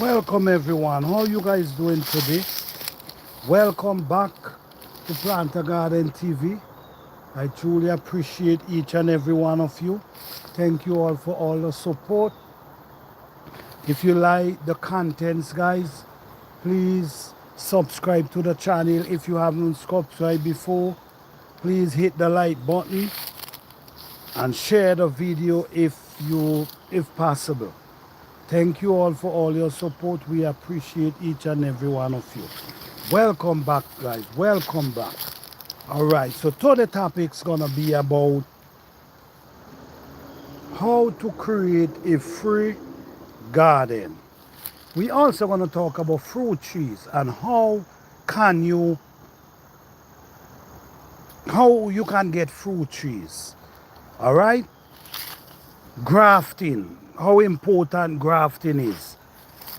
Welcome everyone. How you guys doing today? Welcome back to Plant a Garden TV. I truly appreciate each and every one of you. Thank you all for all the support. If you like the contents, guys, please subscribe to the channel. If you haven't subscribed before, please hit the like button and share the video if possible. Thank you all for all your support. We appreciate each and every one of you. Welcome back, guys. Welcome back. All right, so today's topic's gonna be about how to create a free garden. We also gonna talk about fruit trees and how you can get fruit trees. All right, grafting, how important grafting is.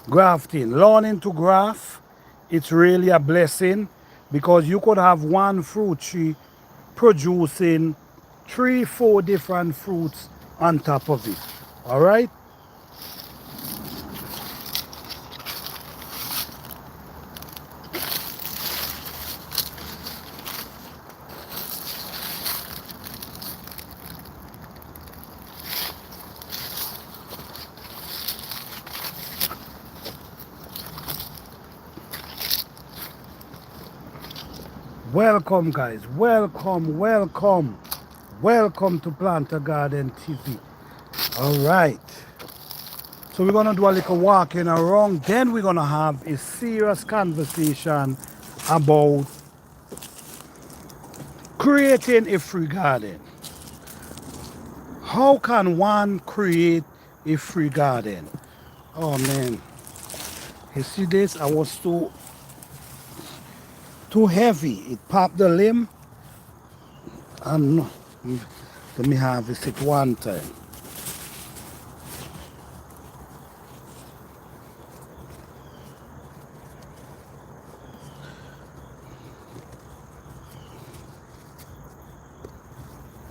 Grafting, learning to graft, it's really a blessing because you could have one fruit tree producing 3-4 different fruits on top of it. All right. Welcome, guys. Welcome to Plant a Garden TV. All right, so we're gonna do a little walking around, then we're gonna have a serious conversation about creating a free garden. How can one create a free garden? Oh man, you see this? I was too heavy. It popped the limb. And let me harvest it one time.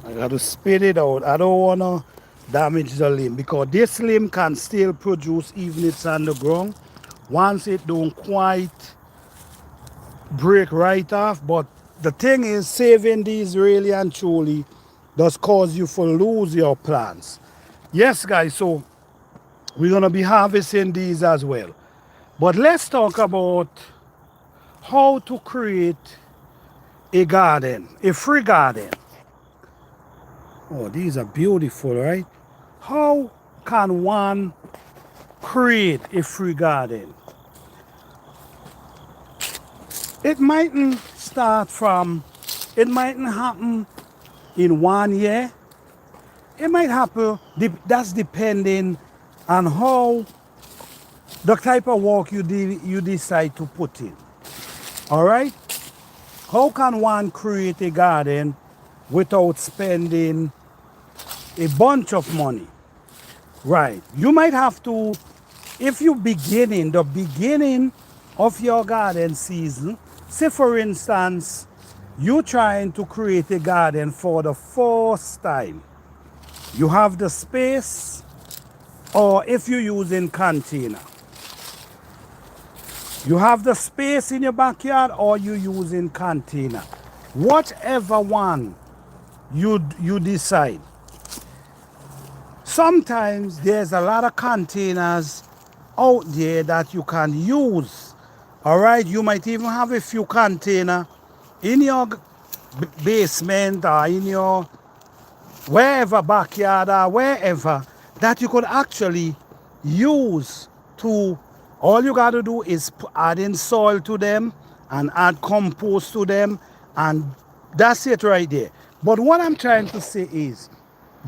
I gotta spit it out. I don't wanna damage the limb because this limb can still produce even if it's on the ground. Once it don't quite break right off, but the thing is, saving these really and truly does cause you to lose your plants. Yes, guys, so we're gonna be harvesting these as well. But let's talk about how to create a garden, a free garden. Oh, these are beautiful, right? How can one create a free garden? It mightn't happen in 1 year. It might happen, that's depending on how, the type of work you decide to put in. All right? How can one create a garden without spending a bunch of money? Right. You might have to, if you're the beginning of your garden season, say for instance, you're trying to create a garden for the first time. You have the space, or if you're using container, you have the space in your backyard or you're using container. Whatever one you decide. Sometimes there's a lot of containers out there that you can use. All right, you might even have a few containers in your basement or in your wherever, backyard or wherever, that you could actually use to, all you got to do is add in soil to them and add compost to them, and that's it right there. But what I'm trying to say is,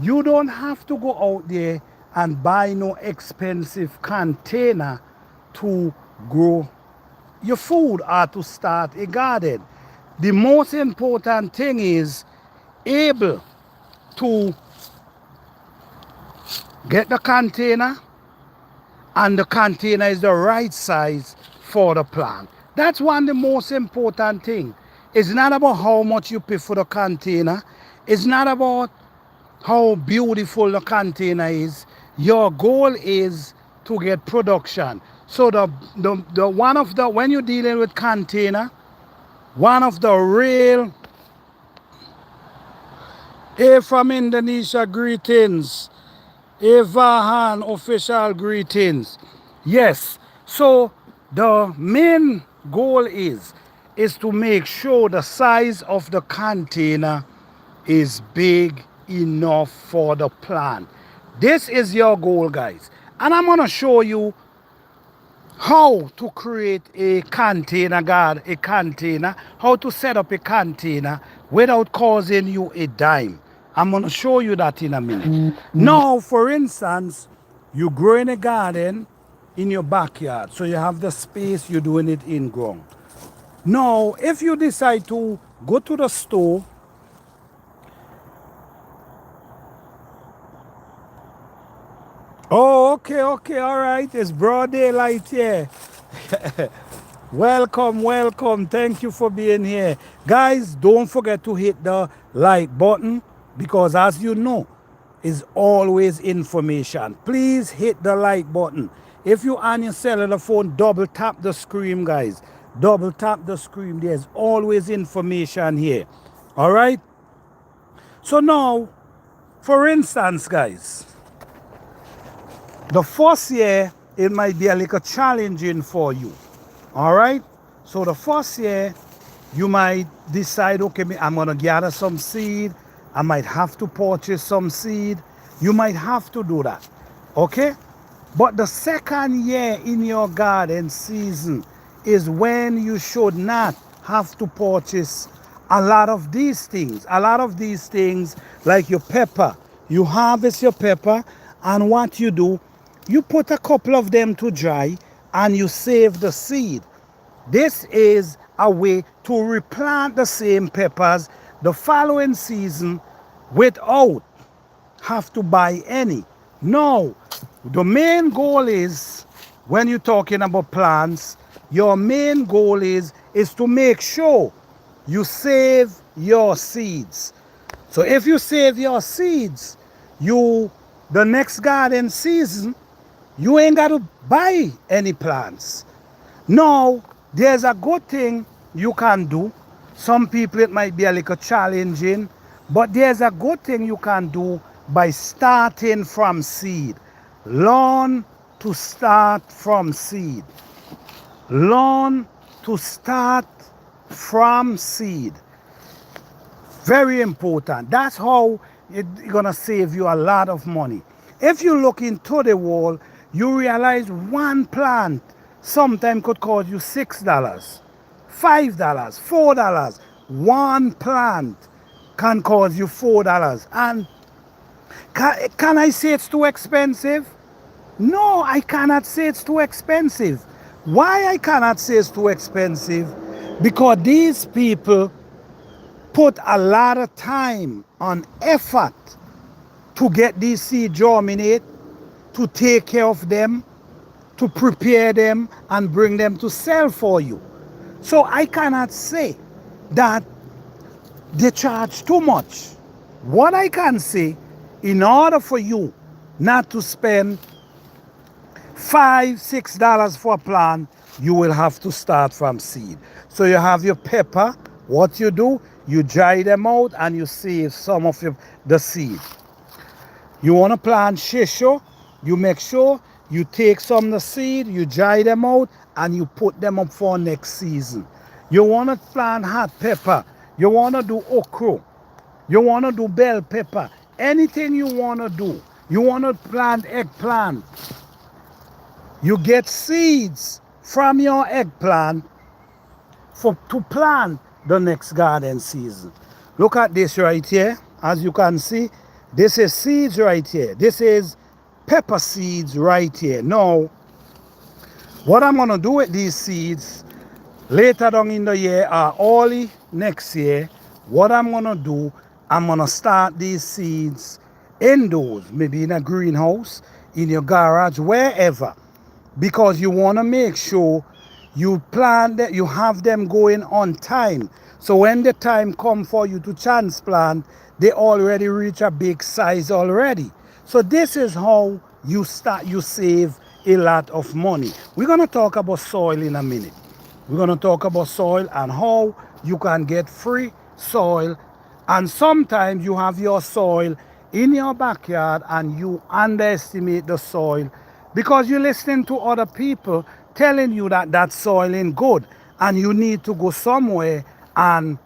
you don't have to go out there and buy no expensive container to grow your food or to start a garden. The most important thing is able to get the container, and the container is the right size for the plant. That's one of the most important thing. It's not about how much you pay for the container. It's not about how beautiful the container is. Your goal is to get production. So the one of the, when you're dealing with container, one of the real, from Indonesia, greetings. Evahan official greetings. Yes. So the main goal is to make sure the size of the container is big enough for the plant. This is your goal, guys. And I'm gonna show you how to create a container, how to set up a container without causing you a dime. I'm going to show you that in a minute. Now, for instance, you grow in a garden in your backyard, so you have the space, you're doing it in ground. Now, if you decide to go to the store, oh, okay, all right, it's broad daylight here. Welcome, welcome. Thank you for being here. Guys, don't forget to hit the like button because, as you know, is always information. Please hit the like button. If you're on your cellular phone, double tap the screen, guys. Double tap the screen. There's always information here. All right? So now, for instance, guys, the first year, it might be a little challenging for you. All right? So the first year, you might decide, okay, I'm going to gather some seed. I might have to purchase some seed. You might have to do that. Okay? But the second year in your garden season is when you should not have to purchase a lot of these things. A lot of these things, like your pepper. You harvest your pepper, and what you do, you put a couple of them to dry, and you save the seed. This is a way to replant the same peppers the following season without have to buy any. No, the main goal is, when you're talking about plants, your main goal is to make sure you save your seeds. So if you save your seeds, the next garden season, you ain't got to buy any plants. Now, there's a good thing you can do. Some people it might be a little challenging, but there's a good thing you can do by starting from seed. Learn to start from seed. Learn to start from seed. Very important. That's how it's going to save you a lot of money. If you look into the wall, you realize one plant sometimes could cost you $6, $5, $4. One plant can cost you $4. And can I say it's too expensive? No, I cannot say it's too expensive. Why I cannot say it's too expensive? Because these people put a lot of time and effort to get these seeds germinate, to take care of them, to prepare them and bring them to sell for you. So I cannot say that they charge too much. What I can say, in order for you not to spend $5, $6 for a plant, you will have to start from seed. So you have your pepper. What you do, you dry them out and you save some of the seed. You want to plant shisho, you make sure you take some of the seed, you dry them out, and you put them up for next season. You want to plant hot pepper, you want to do okra, you want to do bell pepper, anything you want to do. You want to plant eggplant. You get seeds from your eggplant to plant the next garden season. Look at this right here. As you can see, this is seeds right here. This is pepper seeds right here. Now, what I'm going to do with these seeds later on in the year or early next year, what I'm going to do, I'm going to start these seeds indoors, maybe in a greenhouse, in your garage, wherever. Because you want to make sure you plant that you have them going on time. So when the time comes for you to transplant, they already reach a big size already. So this is how you save a lot of money. We're going to talk about soil in a minute. We're going to talk about soil and how you can get free soil. And sometimes you have your soil in your backyard and you underestimate the soil because you're listening to other people telling you that that soil ain't good and you need to go somewhere and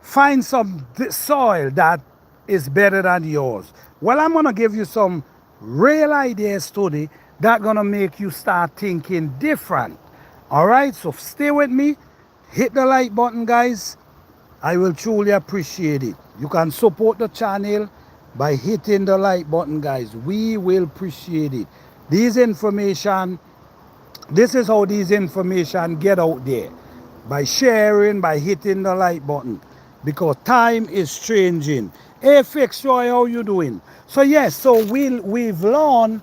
find some soil that is better than yours. Well, I'm going to give you some real ideas today that going to make you start thinking different. All right, so stay with me. Hit the like button, guys. I will truly appreciate it. You can support the channel by hitting the like button, guys. We will appreciate it. This is how these information get out there. By sharing, by hitting the like button. Because time is changing. Hey, Fix Joy, how you doing? So yes, so we've learned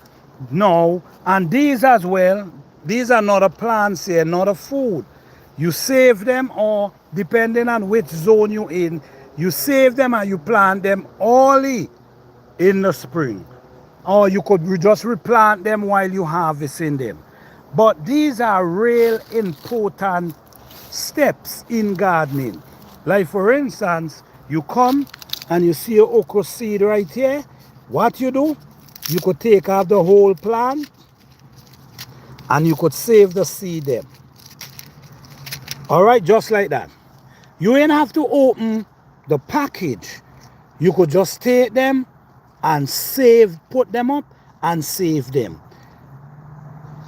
now, and these as well, these are not a plants here, not a food. You save them, or depending on which zone you're in, you save them and you plant them early in the spring. Or you could just replant them while you harvesting them. But these are real important steps in gardening. Like for instance, you come and you see your okra seed right here. What you do, you could take out the whole plant and you could save the seed there. All right, just like that. You ain't have to open the package. You could just take them and save, put them up and save them.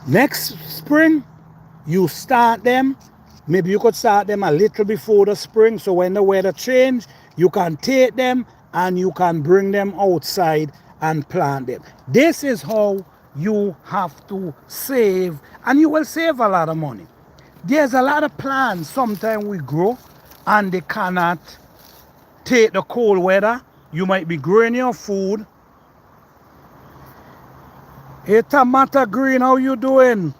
Next spring, you start them. Maybe you could start them a little before the spring, so when the weather change, you can take them and you can bring them outside and plant them. This is how you have to save, and you will save a lot of money. There's a lot of plants sometimes we grow and they cannot take the cold weather. You might be growing your food. Hey, Tomato Green, how you doing?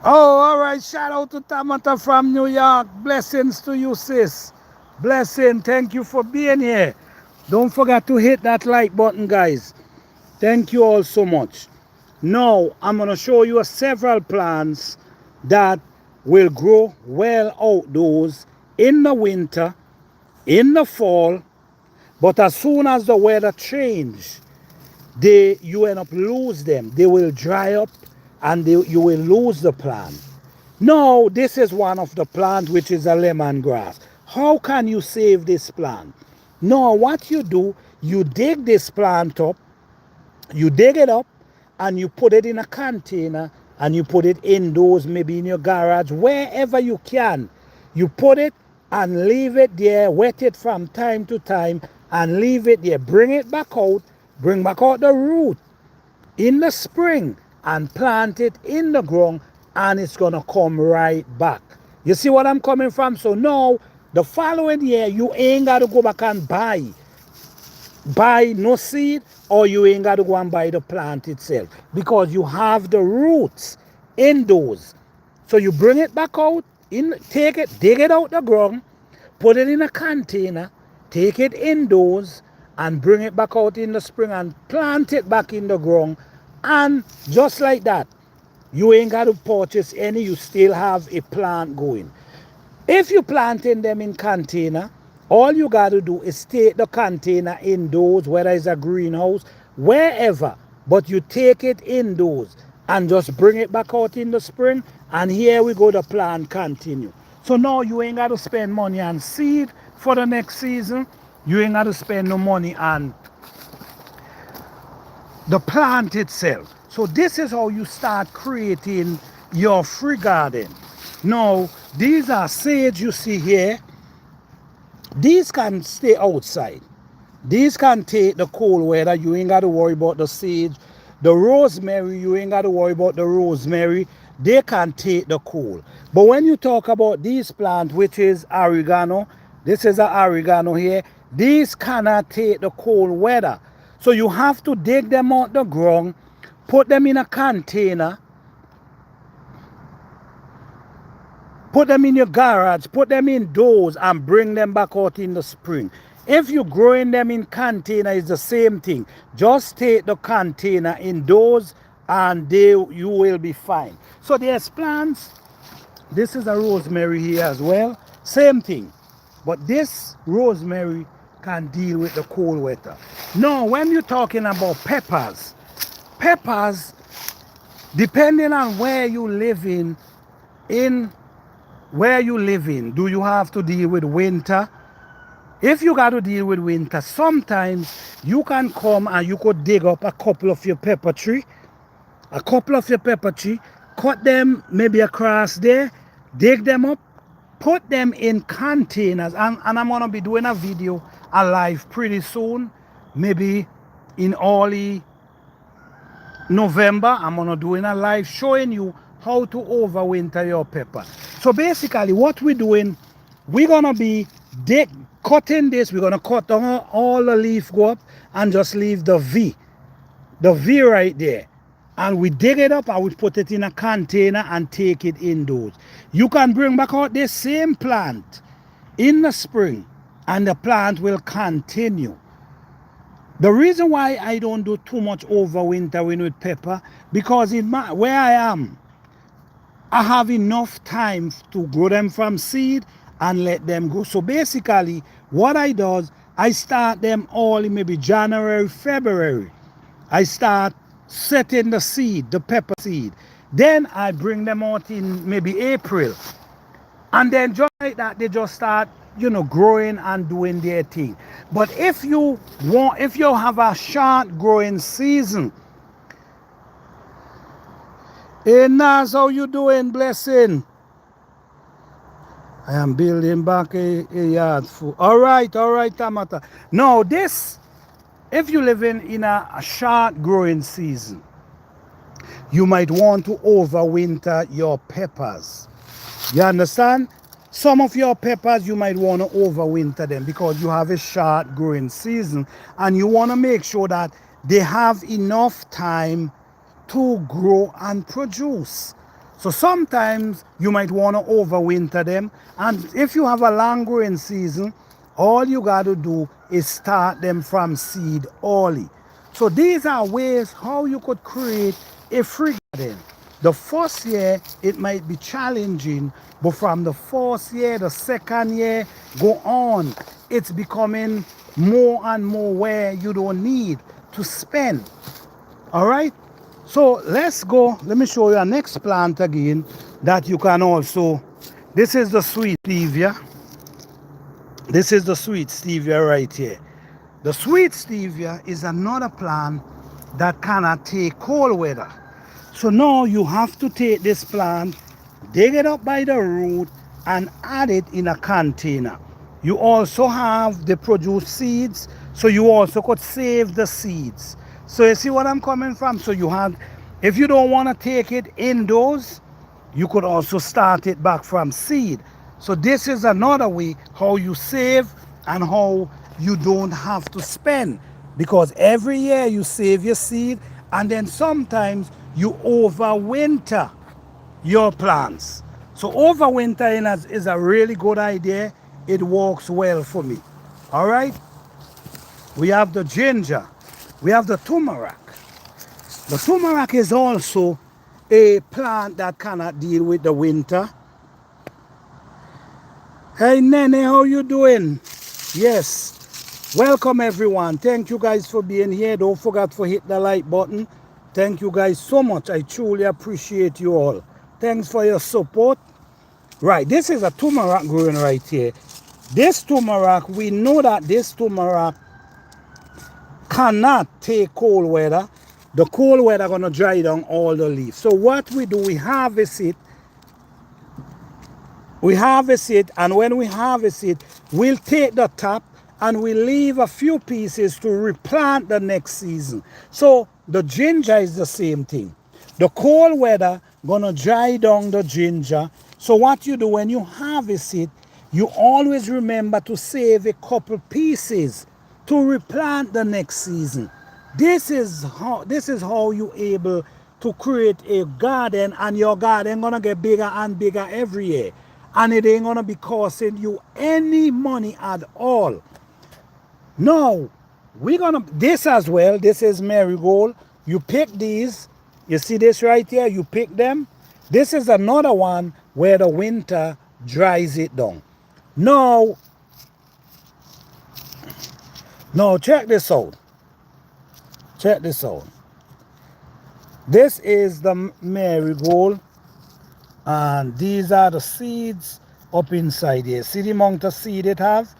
Oh, all right. Shout out to Tomato from New York. Blessings to you, sis. Blessing. Thank you for being here. Don't forget to hit that like button, guys. Thank you all so much. Now, I'm going to show you several plants that will grow well outdoors in the winter, in the fall. But as soon as the weather changes, you end up lose them. They will dry up and you will lose the plant. Now, this is one of the plants which is a lemongrass. How can you save this plant? Now, what you do, you dig this plant up, you dig it up, and you put it in a container, and you put it indoors, maybe in your garage, wherever you can. You put it and leave it there, wet it from time to time, and leave it there. Bring it back out, bring back out the root in the spring, and plant it in the ground, and it's going to come right back. You see what I'm coming from? So now, the following year, you ain't got to go back and buy no seed, or you ain't got to go and buy the plant itself, because you have the roots indoors. So you bring it back out, take it, dig it out the ground, put it in a container, take it indoors, and bring it back out in the spring and plant it back in the ground. And just like that, you ain't got to purchase any, you still have a plant going. If you're planting them in container, all you got to do is take the container indoors, whether it's a greenhouse, wherever, but you take it indoors and just bring it back out in the spring, and here we go, the plant continue. So now you ain't got to spend money on seed for the next season. You ain't got to spend no money on the plant itself. So this is how you start creating your free garden. Now, these are sage you see here. These can stay outside. These can take the cold weather. You ain't got to worry about the sage. The rosemary, you ain't got to worry about the rosemary. They can take the cold. But when you talk about these plants, which is oregano, this is an oregano here, these cannot take the cold weather. So you have to dig them out the ground, put them in a container, put them in your garage, put them indoors, and bring them back out in the spring. If you're growing them in container, it's the same thing. Just take the container indoors and you will be fine. So there's plants. This is a rosemary here as well. Same thing. But this rosemary can deal with the cold weather. Now, when you're talking about peppers, depending on where you live in where you live in, do you have to deal with winter? If you got to deal with winter, sometimes you can come and you could dig up a couple of your pepper tree, cut them maybe across there, dig them up, put them in containers, and I'm going to be doing a video, a live pretty soon, maybe in early November. I'm going to do in a live showing you how to overwinter your pepper. So basically what we're doing, we're going to be cutting this. We're going to cut all the leaf go up and just leave the V right there. And we dig it up and we put it in a container and take it indoors. You can bring back out this same plant in the spring and the plant will continue. The reason why I don't do too much overwintering with pepper, because where I am, I have enough time to grow them from seed and let them go. So basically what I do, I start them all in maybe January, February. I start setting the seed, the pepper seed. Then I bring them out in maybe April. And then just like that, they just start, growing and doing their thing. But if you have a short growing season, hey Naz, how you doing, blessing? I am building back a yard full. All right, Tamata. Now this, if you live in a short growing season, you might want to overwinter your peppers. You understand? Some of your peppers, you might want to overwinter them because you have a short growing season and you want to make sure that they have enough time to grow and produce. So sometimes you might want to overwinter them, and if you have a long growing season, all you got to do is start them from seed early. So these are ways how you could create a free garden. The first year it might be challenging, but from the first year, the second year, go on, it's becoming more and more where you don't need to spend. All right, so let's go. Let me show you our next plant again that you can also. This is the sweet stevia. This is the sweet stevia right here. The sweet stevia is another plant that cannot take cold weather. So now you have to take this plant, dig it up by the root and add it in a container. You also have the produced seeds, so you also could save the seeds. So you see what I'm coming from? So you have, if you don't want to take it indoors, you could also start it back from seed. So this is another way how you save and how you don't have to spend, because every year you save your seed and then sometimes you overwinter your plants. So overwintering is a really good idea. It works well for me. All right, we have the ginger, we have the turmeric. The turmeric is also a plant that cannot deal with the winter. Hey Nene, how you doing? Yes, welcome everyone. Thank you guys for being here. Don't forget to hit the like button. Thank you guys so much. I truly appreciate you all. Thanks for your support. Right, this is a turmeric growing right here. This turmeric, we know that this turmeric cannot take cold weather. The cold weather gonna dry down all the leaves. So what we do, we harvest it. And when we harvest it, we'll take the top and we leave a few pieces to replant the next season. So the ginger is the same thing. The cold weather gonna dry down the ginger. So what you do when you harvest it, you always remember to save a couple pieces to replant the next season. This is how you able to create a garden, and your garden gonna get bigger and bigger every year. And it ain't gonna be costing you any money at all. Now, we're gonna, this as well, this is marigold. You pick these, You see this right here? You pick them. This is another one where the winter dries it down. Now, check this out. Check this out. This is the marigold, and these are the seeds up inside here. See the amount of seed it have?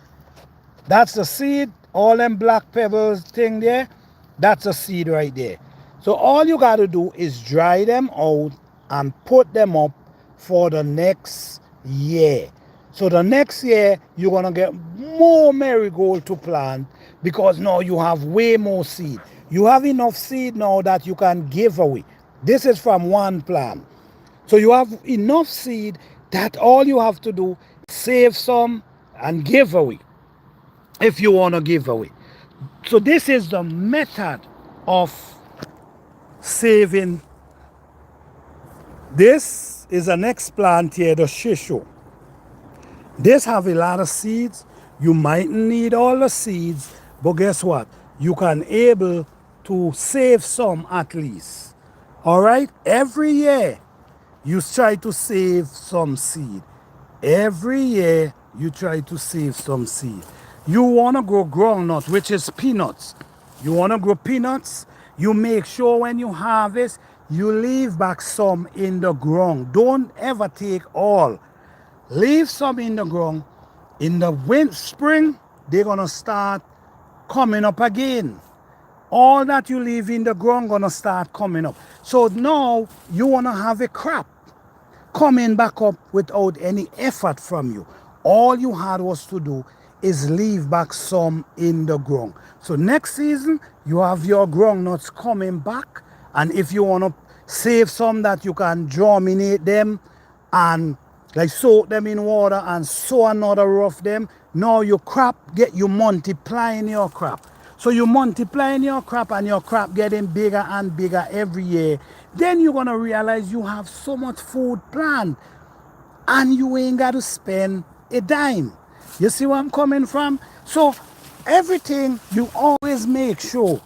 That's the seed. All them black pebbles thing there, that's a seed right there. So all you got to do is dry them out and put them up for the next year. So the next year, you're going to get more marigold to plant because now you have way more seed. You have enough seed now that you can give away. This is from one plant. So you have enough seed that all you have to do is save some and give away if you want to give away. So this is the method of saving. This is the next plant here, the shisho. This have a lot of seeds. You mightn't need all the seeds, but guess what? You can able to save some at least. All right? Every year, you try to save some seed. Every year, you try to save some seed. You want to grow groundnut, which is peanuts. You want to grow peanuts, you make sure when you harvest, you leave back some in the ground. Don't ever take all. Leave some in the ground. In the spring, they're going to start coming up again. All that you leave in the ground going to start coming up. So now you want to have a crop coming back up without any effort from you. All you had was to do is leave back some in the ground. So next season, you have your groundnuts coming back. And if you want to save some that you can germinate them and like soak them in water and sow another row of them, now your crop you multiplying your crop. So you multiplying your crop and your crop getting bigger and bigger every year. Then you're going to realize you have so much food planned and you ain't got to spend a dime. You see where I'm coming from? So everything you always make sure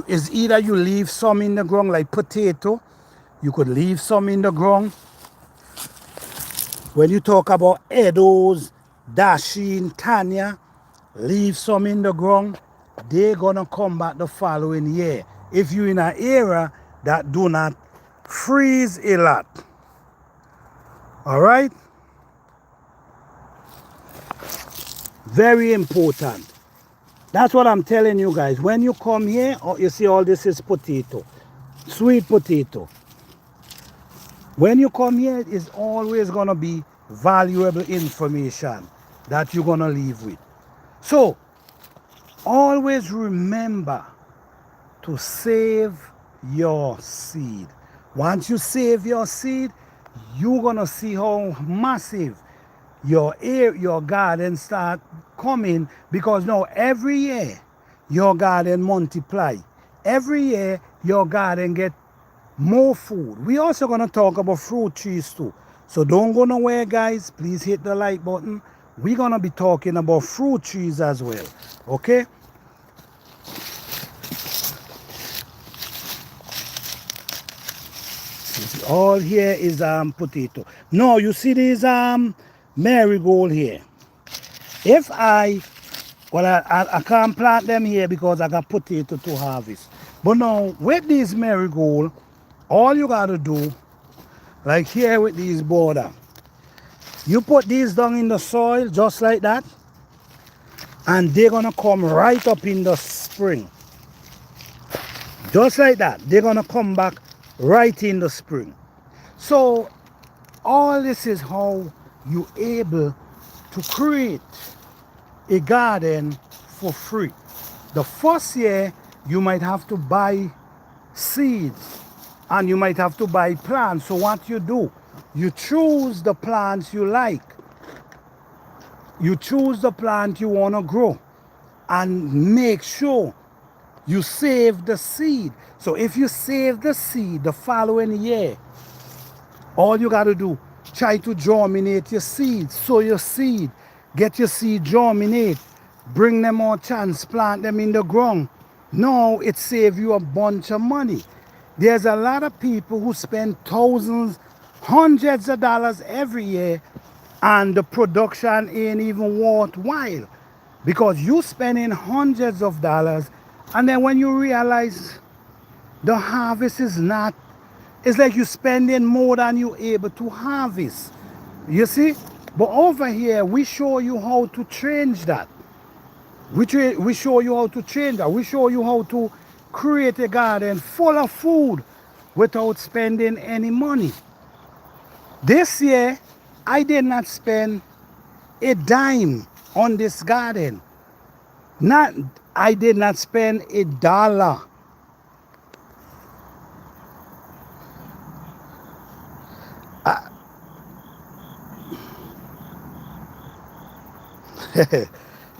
is either you leave some in the ground like potato. You could leave some in the ground. When you talk about Edos, Dashin, Tanya, leave some in the ground. They're going to come back the following year. If you're in an area that do not freeze a lot. All right? Very important. That's what I'm telling you guys. When you come here, you see all this is potato. Sweet potato. When you come here, it's always going to be valuable information that you're going to leave with. So, always remember to save your seed. Once you save your seed, you're going to see how massive your garden start coming, because now every year your garden multiply. Every year your garden get more food. We also going to talk about fruit trees too. So don't go nowhere, guys. Please hit the like button. We're going to be talking about fruit trees as well. Okay? All here is potato. No, you see these marigold here. If I can't plant them here because I got potato to harvest. But now with these marigold, all you got to do, like here with these border, you put these down in the soil just like that, and they're going to come right up in the spring. Just like that. They're going to come back right in the spring. So all this is how you're able to create a garden for free. The first year, you might have to buy seeds and you might have to buy plants. So what you do, you choose the plants you like. You choose the plant you want to grow and make sure you save the seed. So if you save the seed the following year, all you got to do, try to germinate your seeds. Sow your seed. Get your seed germinate. Bring them out, transplant them in the ground. Now it saves you a bunch of money. There's a lot of people who spend thousands, hundreds of dollars every year, and the production ain't even worthwhile because you spending hundreds of dollars, and then when you realize the harvest is not, it's like you spending more than you able to harvest. You see? But over here, we show you how to change that. We show you how to change that. We show you how to create a garden full of food without spending any money. This year, I did not spend a dime on this garden. I did not spend a dollar.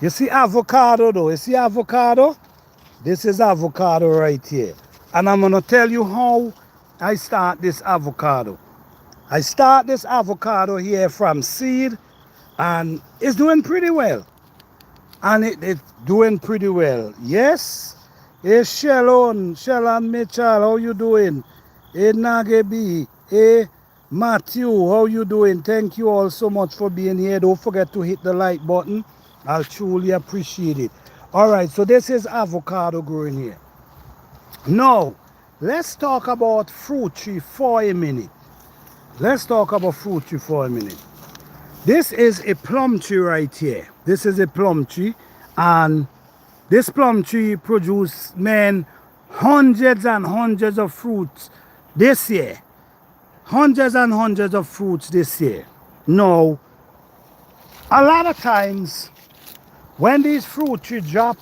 You see avocado though? You see avocado? This is avocado right here. And I'm going to tell you how I start this avocado. I start this avocado here from seed, and it's doing pretty well. And it's doing pretty well. Yes? Hey Shellon Mitchell, how you doing? Hey Nagebi, hey Matthew, how you doing? Thank you all so much for being here. Don't forget to hit the like button. I'll truly appreciate it. Alright, so this is avocado growing here. Now, let's talk about fruit tree for a minute. Let's talk about fruit tree for a minute. This is a plum tree right here. This is a plum tree, and this plum tree produced, man, hundreds and hundreds of fruits this year. Hundreds and hundreds of fruits this year. Now, a lot of times when these fruit trees drop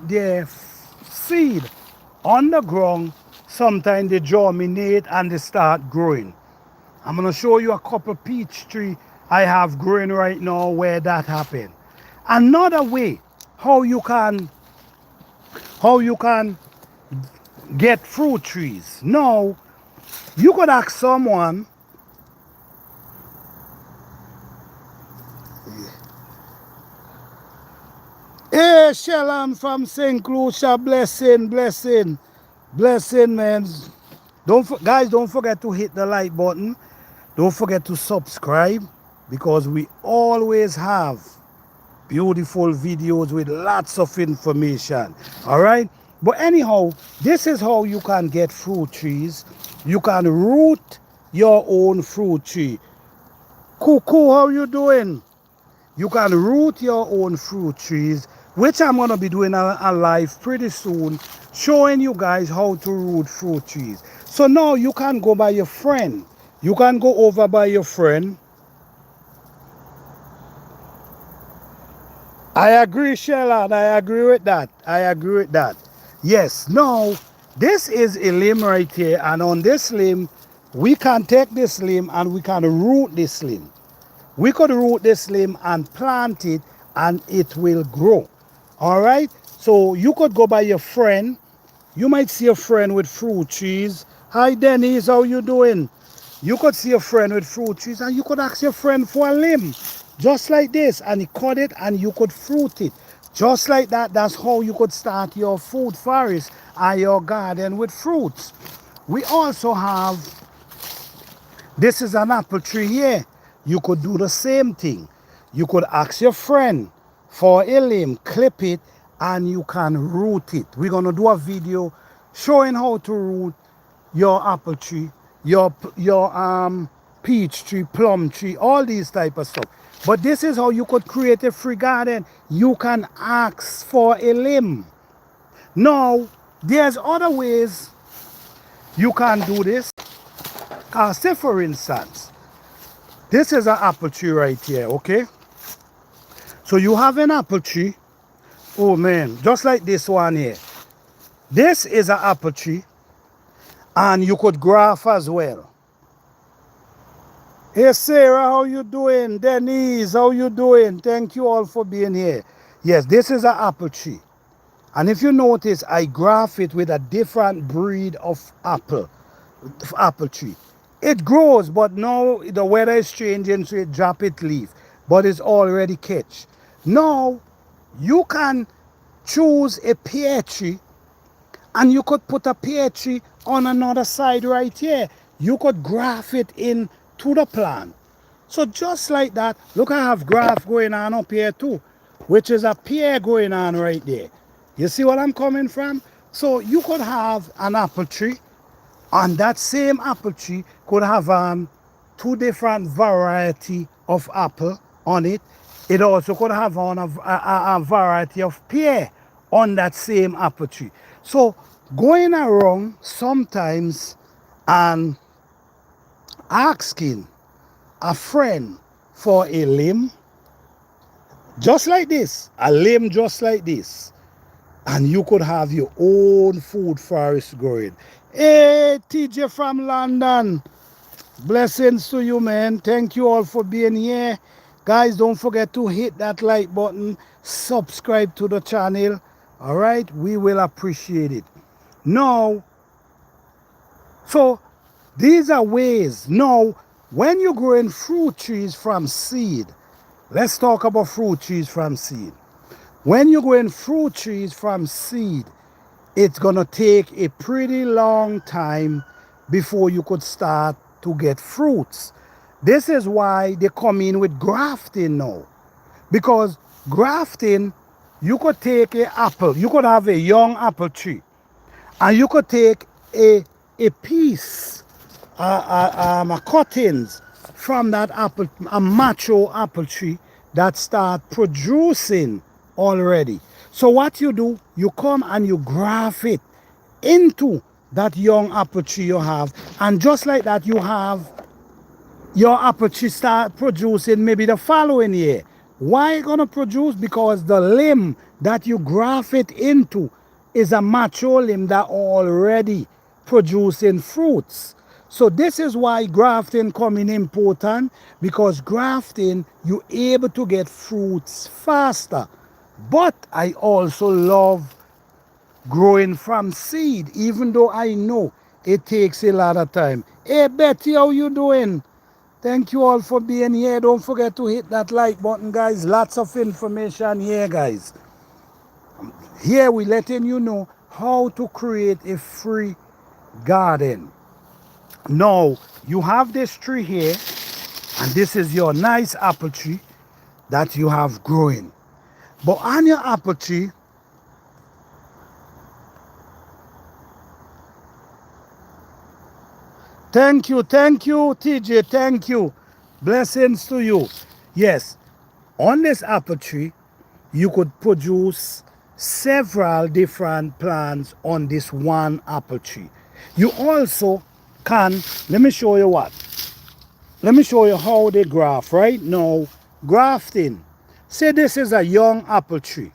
their seed on the ground, sometimes they germinate and they start growing. I'm going to show you a couple peach tree I have growing right now where that happened. Another way how you can get fruit trees. Now, you could ask someone, hey Shalom from St. Lucia, blessing, man. Guys, don't forget to hit the like button. Don't forget to subscribe, because we always have beautiful videos with lots of information. All right? But anyhow, this is how you can get fruit trees. You can root your own fruit tree. Cuckoo, how you doing? You can root your own fruit trees, which I'm going to be doing a live pretty soon, showing you guys how to root fruit trees. So now you can go by your friend. You can go over by your friend. I agree, Shellan. I agree with that. Yes. Now, this is a limb right here. And on this limb, we can take this limb and we can root this limb. We could root this limb and plant it, and it will grow. All right? So you could go by your friend. You might see a friend with fruit trees. Hi, Denise. How you doing? You could see a friend with fruit trees, and you could ask your friend for a limb. Just like this, and he cut it and you could fruit it. Just like that, that's how you could start your food forest and your garden with fruits. We also have, this is an apple tree here. You could do the same thing. You could ask your friend for a limb, clip it, and you can root it. We're going to do a video showing how to root your apple tree, your peach tree, plum tree, all these type of stuff. But this is how you could create a free garden. You can ask for a limb. Now, there's other ways you can do this. Say for instance, this is an apple tree right here, okay? So you have an apple tree. Oh man, just like this one here. This is an apple tree, and you could graft as well. Hey Sarah, how you doing? Denise, how you doing? Thank you all for being here. Yes, this is an apple tree. And if you notice, I graft it with a different breed of apple tree. It grows, but now the weather is changing, so it drop its leaf. But it's already catch. Now, you can choose a pear tree, and you could put a pear tree on another side right here. You could graft it in to the plant. So just like that, look, I have graft going on up here too, which is a pear going on right there. You see what I'm coming from? So you could have an apple tree, and that same apple tree could have two different variety of apple on it. It also could have on a variety of pear on that same apple tree. So going around sometimes and asking a friend for a limb just like this, a limb just like this, and you could have your own food forest growing. Hey, TJ from London, blessings to you, man. Thank you all for being here. Guys, don't forget to hit that like button, subscribe to the channel. All right, we will appreciate it. Now, so these are ways. Now, when you're growing fruit trees from seed, let's talk about fruit trees from seed. When you're growing fruit trees from seed, it's going to take a pretty long time before you could start to get fruits. This is why they come in with grafting now. Because grafting, you could take an apple, you could have a young apple tree, and you could take a piece, a cuttings from that apple, a mature apple tree that start producing already. So what you do, you come and you graft it into that young apple tree you have, and just like that you have your apple tree start producing maybe the following year. Why it gonna produce? Because the limb that you graft it into is a mature limb that already producing fruits. So this is why grafting coming important, because grafting you able to get fruits faster. But I also love growing from seed, even though I know it takes a lot of time. Hey Betty, how you doing? Thank you all for being here. Don't forget to hit that like button, guys. Lots of information here, guys. Here we letting you know how to create a free garden. Now, you have this tree here, and this is your nice apple tree that you have growing. But on your apple tree, thank you, TJ, thank you. Blessings to you. Yes, on this apple tree, you could produce several different plants on this one apple tree. You also can, let me show you what. Let me show you how they graft right now. Grafting. Say this is a young apple tree.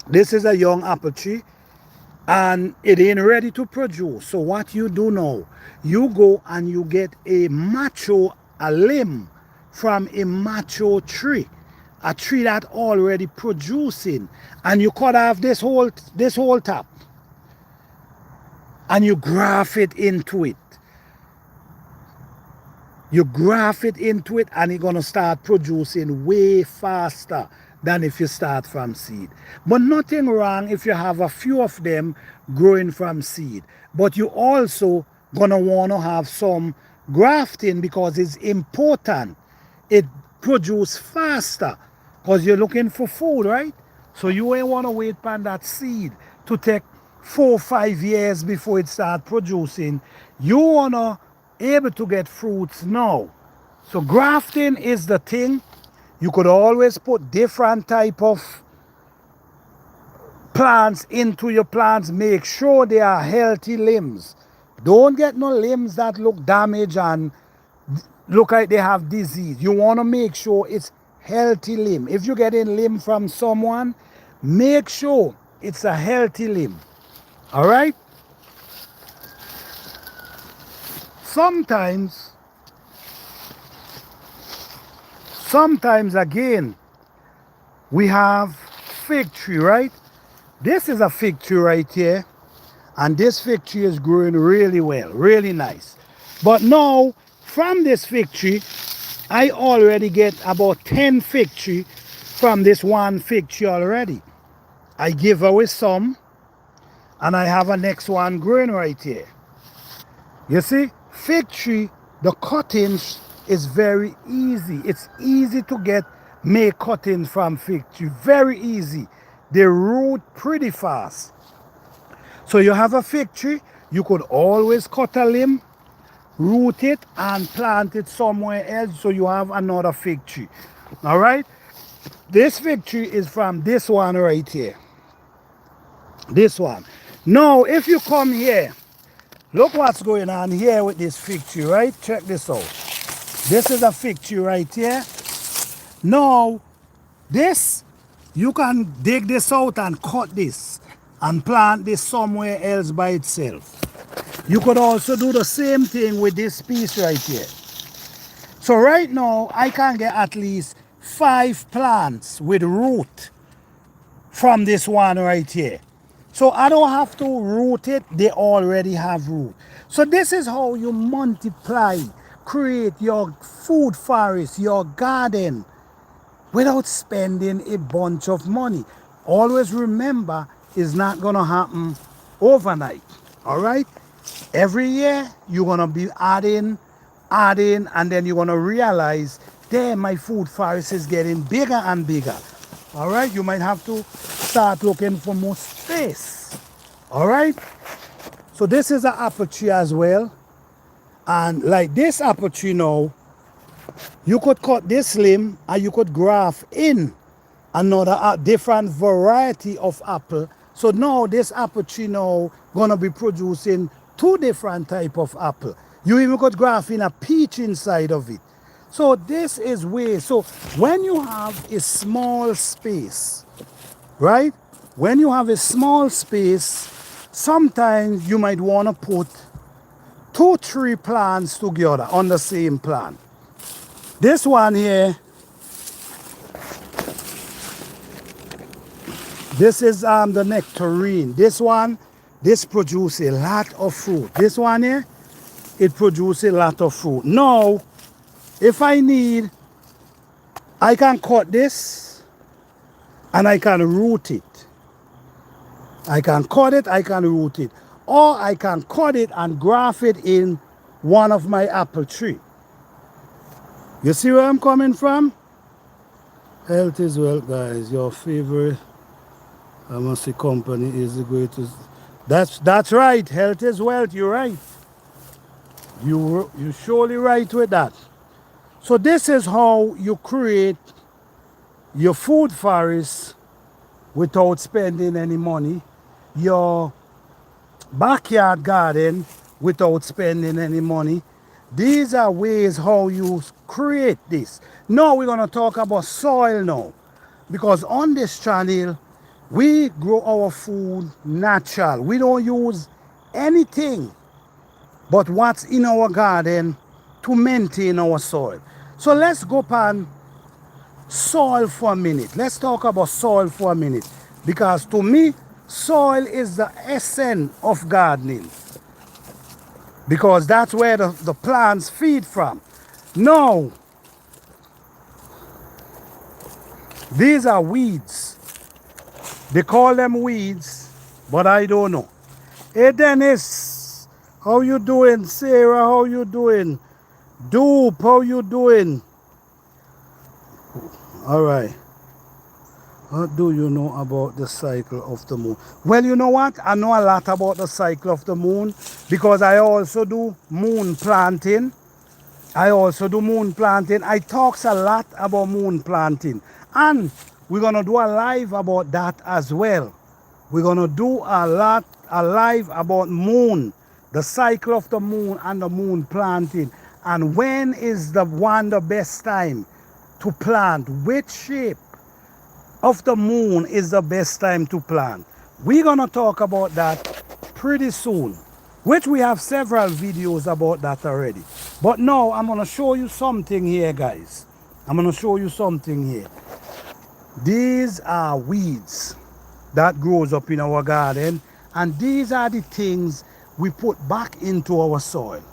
This is a young apple tree, and it ain't ready to produce. So what you do now, you go and you get a limb from a mature tree, a tree that already producing, and you cut off this whole top, and you graft it into it. You graft it into it, and it's gonna start producing way faster than if you start from seed. But nothing wrong if you have a few of them growing from seed. But you also gonna wanna have some grafting, because it's important. It produce faster because you're looking for food, right? So you ain't wanna wait on that seed to take 4 or 5 years before it start producing. You wanna able to get fruits now. So grafting is the thing. You could always put different type of plants into your plants. Make sure they are healthy limbs. Don't get no limbs that look damaged and look like they have disease. You want to make sure it's healthy limb. If you're getting limb from someone, make sure it's a healthy limb. All right? Sometimes again, we have fig tree, right? This is a fig tree right here, and this fig tree is growing really well, really nice. But now, from this fig tree, I already get about 10 fig tree from this one fig tree already. I give away some, and I have a next one growing right here. You see, fig tree, the cuttings is very easy. It's easy to make cuttings from fig tree. Very easy. They root pretty fast. So you have a fig tree, you could always cut a limb, root it, and plant it somewhere else so you have another fig tree. All right? This fig tree is from this one right here. This one. Now, if you come here, look what's going on here with this fig tree, right? Check this out. This is a fig tree right here. Now, this, you can dig this out and cut this and plant this somewhere else by itself. You could also do the same thing with this piece right here. So right now, I can get at least 5 plants with root from this one right here. So I don't have to root it, they already have root. So this is how you multiply, create your food forest, your garden, without spending a bunch of money. Always remember, it's not gonna happen overnight, all right? Every year, you're gonna be adding, and then you're gonna realize, damn, my food forest is getting bigger and bigger. All right, you might have to start looking for more space. All right, so this is an apple tree as well. And like this apple tree now, you could cut this limb and you could graft in another different variety of apple. So now this apple tree now gonna be producing 2 different type of apple. You even could graft in a peach inside of it. So this is way. So when you have a small space, right? When you have a small space, sometimes you might want to put 2, 3 plants together on the same plant. This one here, this is the nectarine. This one, this produces a lot of fruit. This one here, it produces a lot of fruit. Now, if I need, I can cut this and I can root it. I can cut it, I can root it. Or I can cut it and graft it in one of my apple tree. You see where I'm coming from? Health is wealth, guys. Your favorite pharmacy company is the greatest. That's right. Health is wealth. You're right. You're surely right with that. So this is how you create your food forest without spending any money. Your backyard garden without spending any money. These are ways how you create this. Now we're going to talk about soil now. Because on this channel, we grow our food natural. We don't use anything but what's in our garden to maintain our soil. So let's go on soil for a minute. Let's talk about soil for a minute. Because to me, soil is the essence of gardening. Because that's where the plants feed from. Now, these are weeds. They call them weeds, but I don't know. Hey Dennis, how you doing? Sarah, how you doing? Dupe, how you doing? All right. What do you know about the cycle of the moon? Well, you know what? I know a lot about the cycle of the moon because I also do moon planting. I talk a lot about moon planting. And we're going to do a live about that as well. We're going to do a live about moon, the cycle of the moon and the moon planting. And when is the best time to plant? Which shape of the moon is the best time to plant? We're going to talk about that pretty soon, which we have several videos about that already. But now I'm going to show you something here, guys. I'm going to show you something here. These are weeds that grows up in our garden, and these are the things we put back into our soil.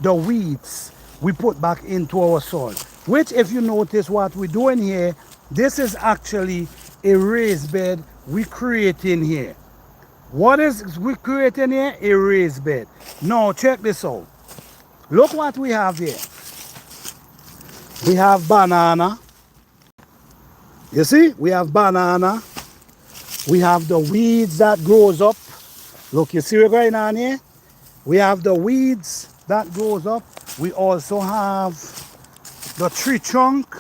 The weeds we put back into our soil, which if you notice what we're doing here, this is actually a raised bed we creating here. What is we creating here? A raised bed. Now check this out. Look what we have here. We have banana. You see, we have banana. We have the weeds that grows up. Look, you see what's going on here? We have the weeds that grows up. We also have the tree trunk.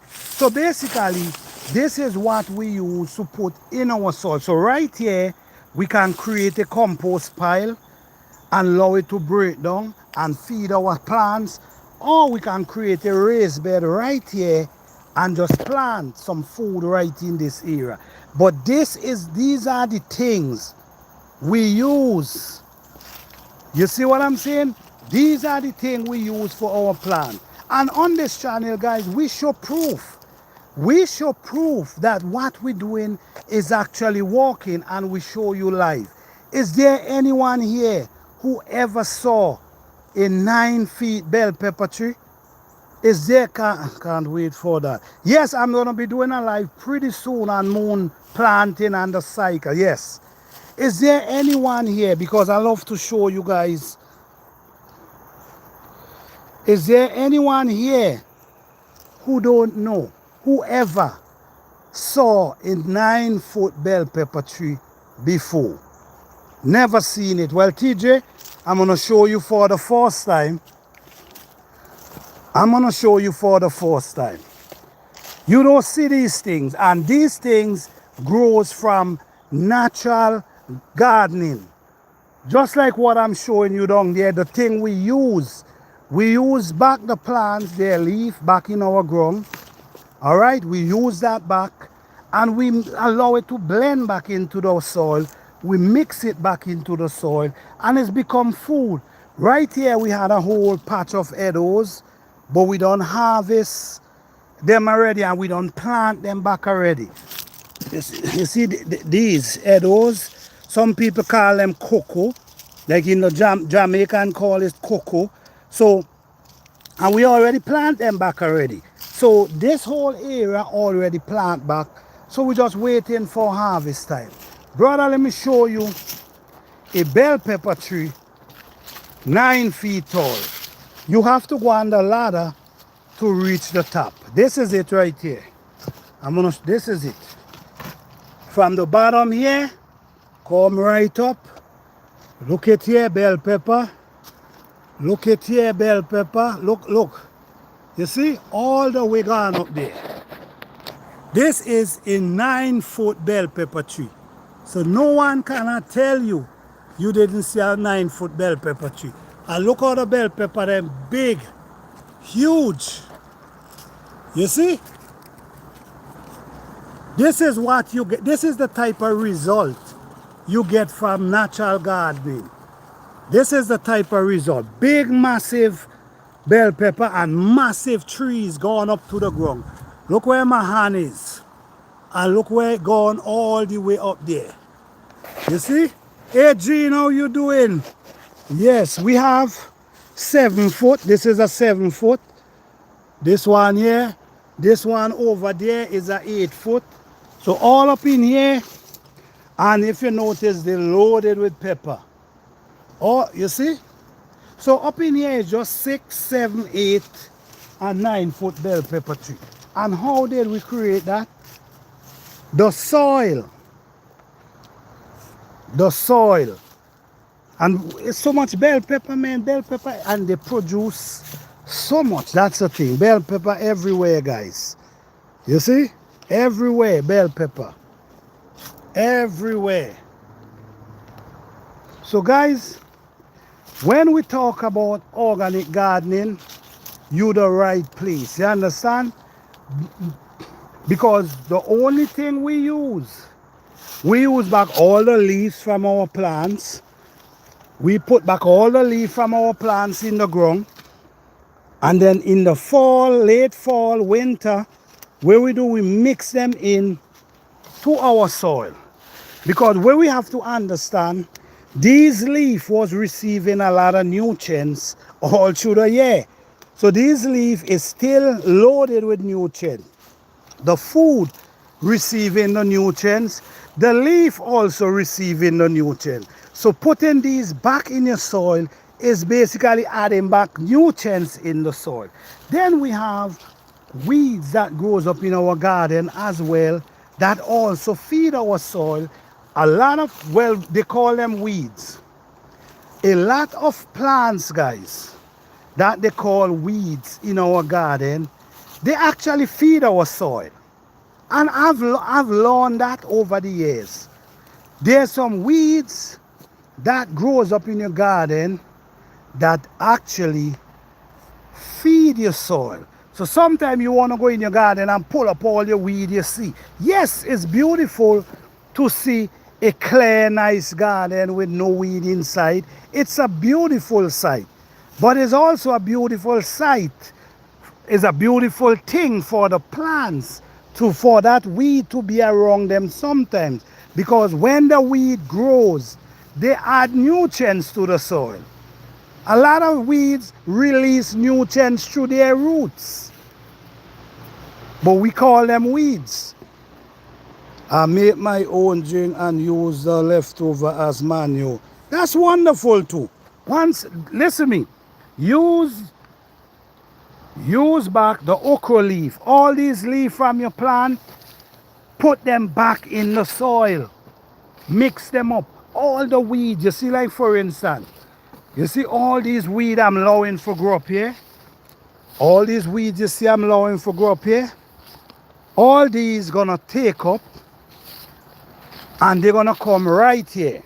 So basically, this is what we use to put in our soil. So right here, we can create a compost pile and allow it to break down and feed our plants. Or we can create a raised bed right here and just plant some food right in this area. But these are the things we use. You see what I'm saying? These are the things we use for our plant. And on this channel, guys, we show proof. We show proof that what we're doing is actually working, and we show you live. Is there anyone here who ever saw a 9-feet bell pepper tree? Is there, can't wait for that. Yes, I'm going to be doing a live pretty soon on moon planting and the cycle. Yes. Is there anyone here, because I love to show you guys. Is there anyone here who don't know, whoever saw a 9-foot bell pepper tree before? Never seen it. Well, TJ, I'm going to show you for the first time. I'm going to show you for the first time. You don't see these things, and these things grows from natural gardening. Just like what I'm showing you down there, the thing we use back the plants, their leaf back in our ground. All right, we use that back and we allow it to blend back into the soil. We mix it back into the soil and it's become food. Right here we had a whole patch of edibles, but we don't harvest them already and we don't plant them back already. You see these edibles, some people call them cocoa, like in the Jamaican call it cocoa. So, and we already plant them back already. So this whole area already plant back. So we're just waiting for harvest time. Brother, let me show you a bell pepper tree, 9 feet tall. You have to go on the ladder to reach the top. This is it right here. This is it. From the bottom here, come right up. Look at here, bell pepper. Look at here, bell pepper. Look. You see, all the way gone up there. This is a 9-foot bell pepper tree. So no one cannot tell you you didn't see a 9-foot bell pepper tree. And look how the bell pepper, them big, huge. You see? This is what you get. This is the type of result you get from natural gardening. This is the type of result. Big, massive bell pepper and massive trees going up to the ground. Look where my hand is. And look where it going all the way up there. You see? Hey, Gene, how you doing? Yes, we have 7 foot. This is a 7 foot. This one here. This one over there is a 8 foot. So all up in here. And if you notice, they're loaded with pepper. Oh, you see? So up in here is just 6, 7, 8, and 9-foot bell pepper tree. And how did we create that? The soil. The soil. And it's so much bell pepper, man, bell pepper, and they produce so much. That's the thing. Bell pepper everywhere, guys. You see? Everywhere, bell pepper. Everywhere. So, guys, when we talk about organic gardening, you're the right place. You understand? Because the only thing we use back all the leaves from our plants. We put back all the leaves from our plants in the ground. And then in the fall, late fall, winter, where we mix them in to our soil. Because where we have to understand, these leaves was receiving a lot of nutrients all through the year. So this leaf is still loaded with nutrients. The food receiving the nutrients, the leaf also receiving the nutrients. So putting these back in your soil is basically adding back nutrients in the soil. Then we have weeds that grows up in our garden as well that also feed our soil. A lot of, well, they call them weeds. A lot of plants, guys, that they call weeds in our garden, they actually feed our soil. And I've learned that over the years. There's some weeds that grows up in your garden that actually feed your soil. So sometimes you want to go in your garden and pull up all your weed you see. Yes, it's beautiful to see a clear, nice garden with no weed inside. It's a beautiful sight. But it's also a beautiful sight. It's a beautiful thing for the plants for that weed to be around them sometimes. Because when the weed grows, they add nutrients to the soil. A lot of weeds release nutrients through their roots. But we call them weeds. I make my own drink and use the leftover as manure. That's wonderful too. Once, listen to me, use back the okra leaf. All these leaves from your plant, put them back in the soil. Mix them up. All the weeds, you see, like for instance, you see all these weeds I'm allowing for grow up here? All these weeds you see I'm allowing for grow up here? All these gonna take up and they're gonna come right here.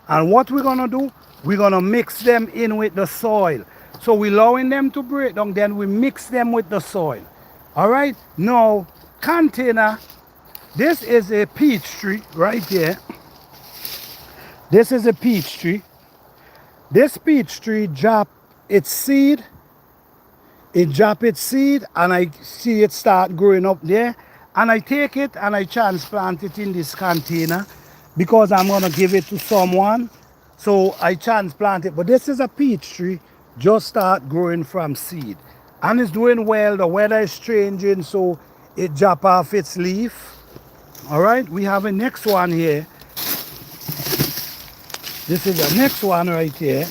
And what we're gonna do, we're gonna mix them in with the soil. So we're allowing them to break down, then we mix them with the soil. All right, now container, this is a peach tree right here. This is a peach tree. This peach tree drop its seed. It drop its seed and I see it start growing up there. And I take it and I transplant it in this container because I'm gonna give it to someone. So I transplant it. But this is a peach tree, just start growing from seed. And it's doing well. The weather is changing, so it drop off its leaf. All right, we have a next one here. This is the next one right here.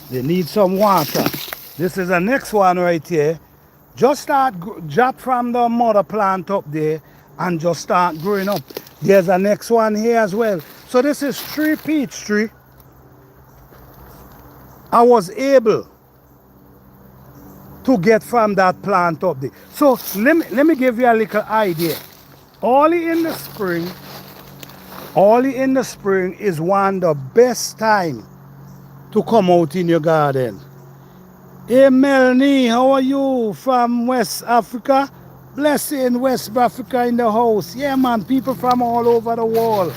They need some water. This is the next one right here. Just start drop from the mother plant up there and just start growing up. There's a next one here as well. So this is 3 peach tree. I was able to get from that plant up there. So let me give you a little idea. Early in the spring is one of the best time to come out in your garden. Hey Melanie, how are you from West Africa? Blessing West Africa in the house. Yeah man, people from all over the world.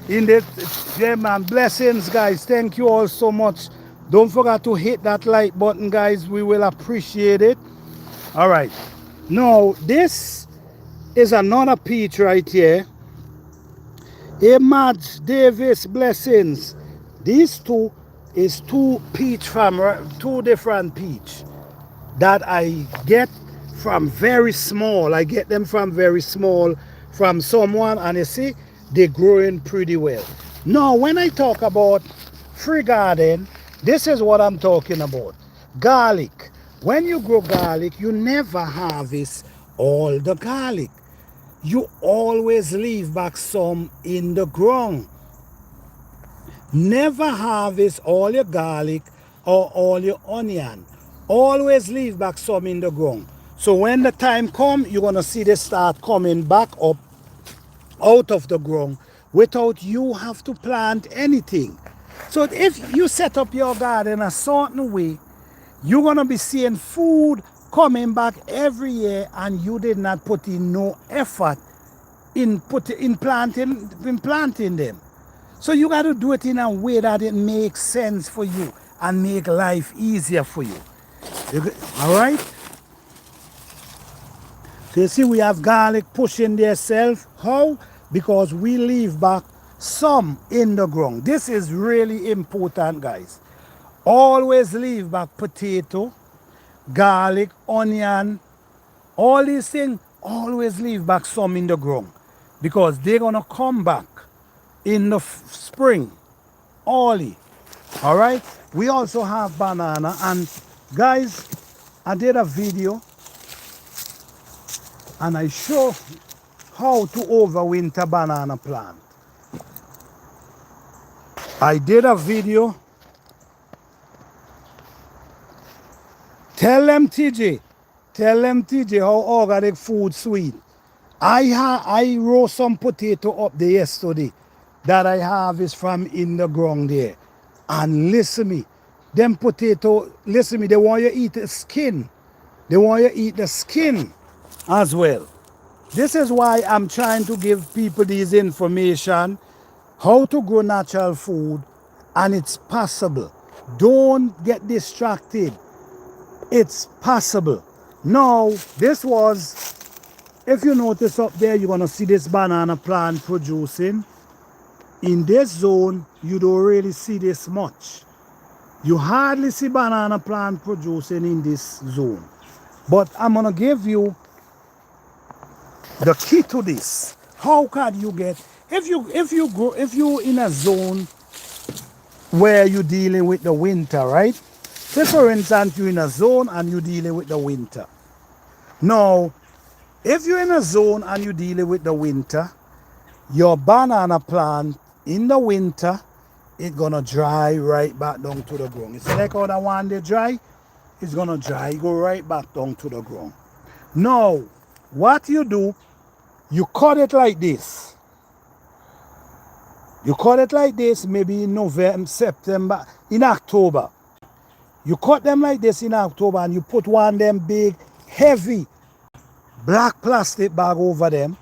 Yeah man, blessings guys. Thank you all so much. Don't forget to hit that like button guys. We will appreciate it. All right. Now this is another peach right here. Hey Madge Davis, blessings. These two is 2 peach from 2 different peach that I get from very small. I get them from very small from someone and you see they're growing pretty well. Now when I talk about free garden, this is what I'm talking about. Garlic. When you grow garlic, you never harvest all the garlic. You always leave back some in the ground. Never harvest all your garlic or all your onion. Always leave back some in the ground. So when the time comes, you're going to see they start coming back up out of the ground without you have to plant anything. So if you set up your garden a certain way, you're going to be seeing food coming back every year and you did not put in no effort in planting them. So you got to do it in a way that it makes sense for you and make life easier for you. All right? So you see we have garlic pushing themselves. How? Because we leave back some in the ground. This is really important, guys. Always leave back potato, garlic, onion, all these things, always leave back some in the ground because they're going to come back in the spring early All right. We also have banana. And guys, I did a video and I show how to overwinter banana plant. I did a video. Tell them TJ how organic food sweet. I roast some potato up there yesterday that I harvest from in the ground there. And listen me, them potato, listen me, they want you eat the skin. They want you eat the skin as well. This is why I'm trying to give people this information, how to grow natural food, and it's possible. Don't get distracted. It's possible. Now, this was, if you notice up there, you're going to see this banana plant producing. In this zone, you don't really see this much. You hardly see banana plant producing in this zone. But I'm going to give you the key to this. How can you get, if you in a zone where you're dealing with the winter, right? Say for instance, you're in a zone and you're dealing with the winter. Now, if you're in a zone and you're dealing with the winter, your banana plant in the winter, it's gonna dry right back down to the ground. It's like how that one they dry, it's gonna dry, go right back down to the ground. Now, what you do, you cut it like this. You cut it like this, maybe in November, September, in October. You cut them like this in October and you put one of them big, heavy, black plastic bag over them.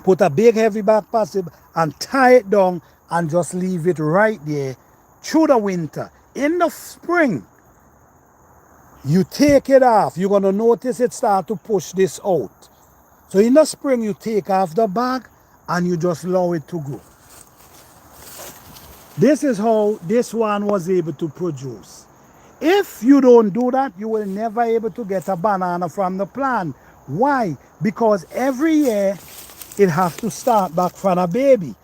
Put a big, heavy black plastic and tie it down and just leave it right there through the winter. In the spring, you take it off. You're going to notice it start to push this out. So in the spring, you take off the bag and you just allow it to grow. This is how this one was able to produce. If you don't do that, you will never able to get a banana from the plant. Why? Because every year, it has to start back from a baby.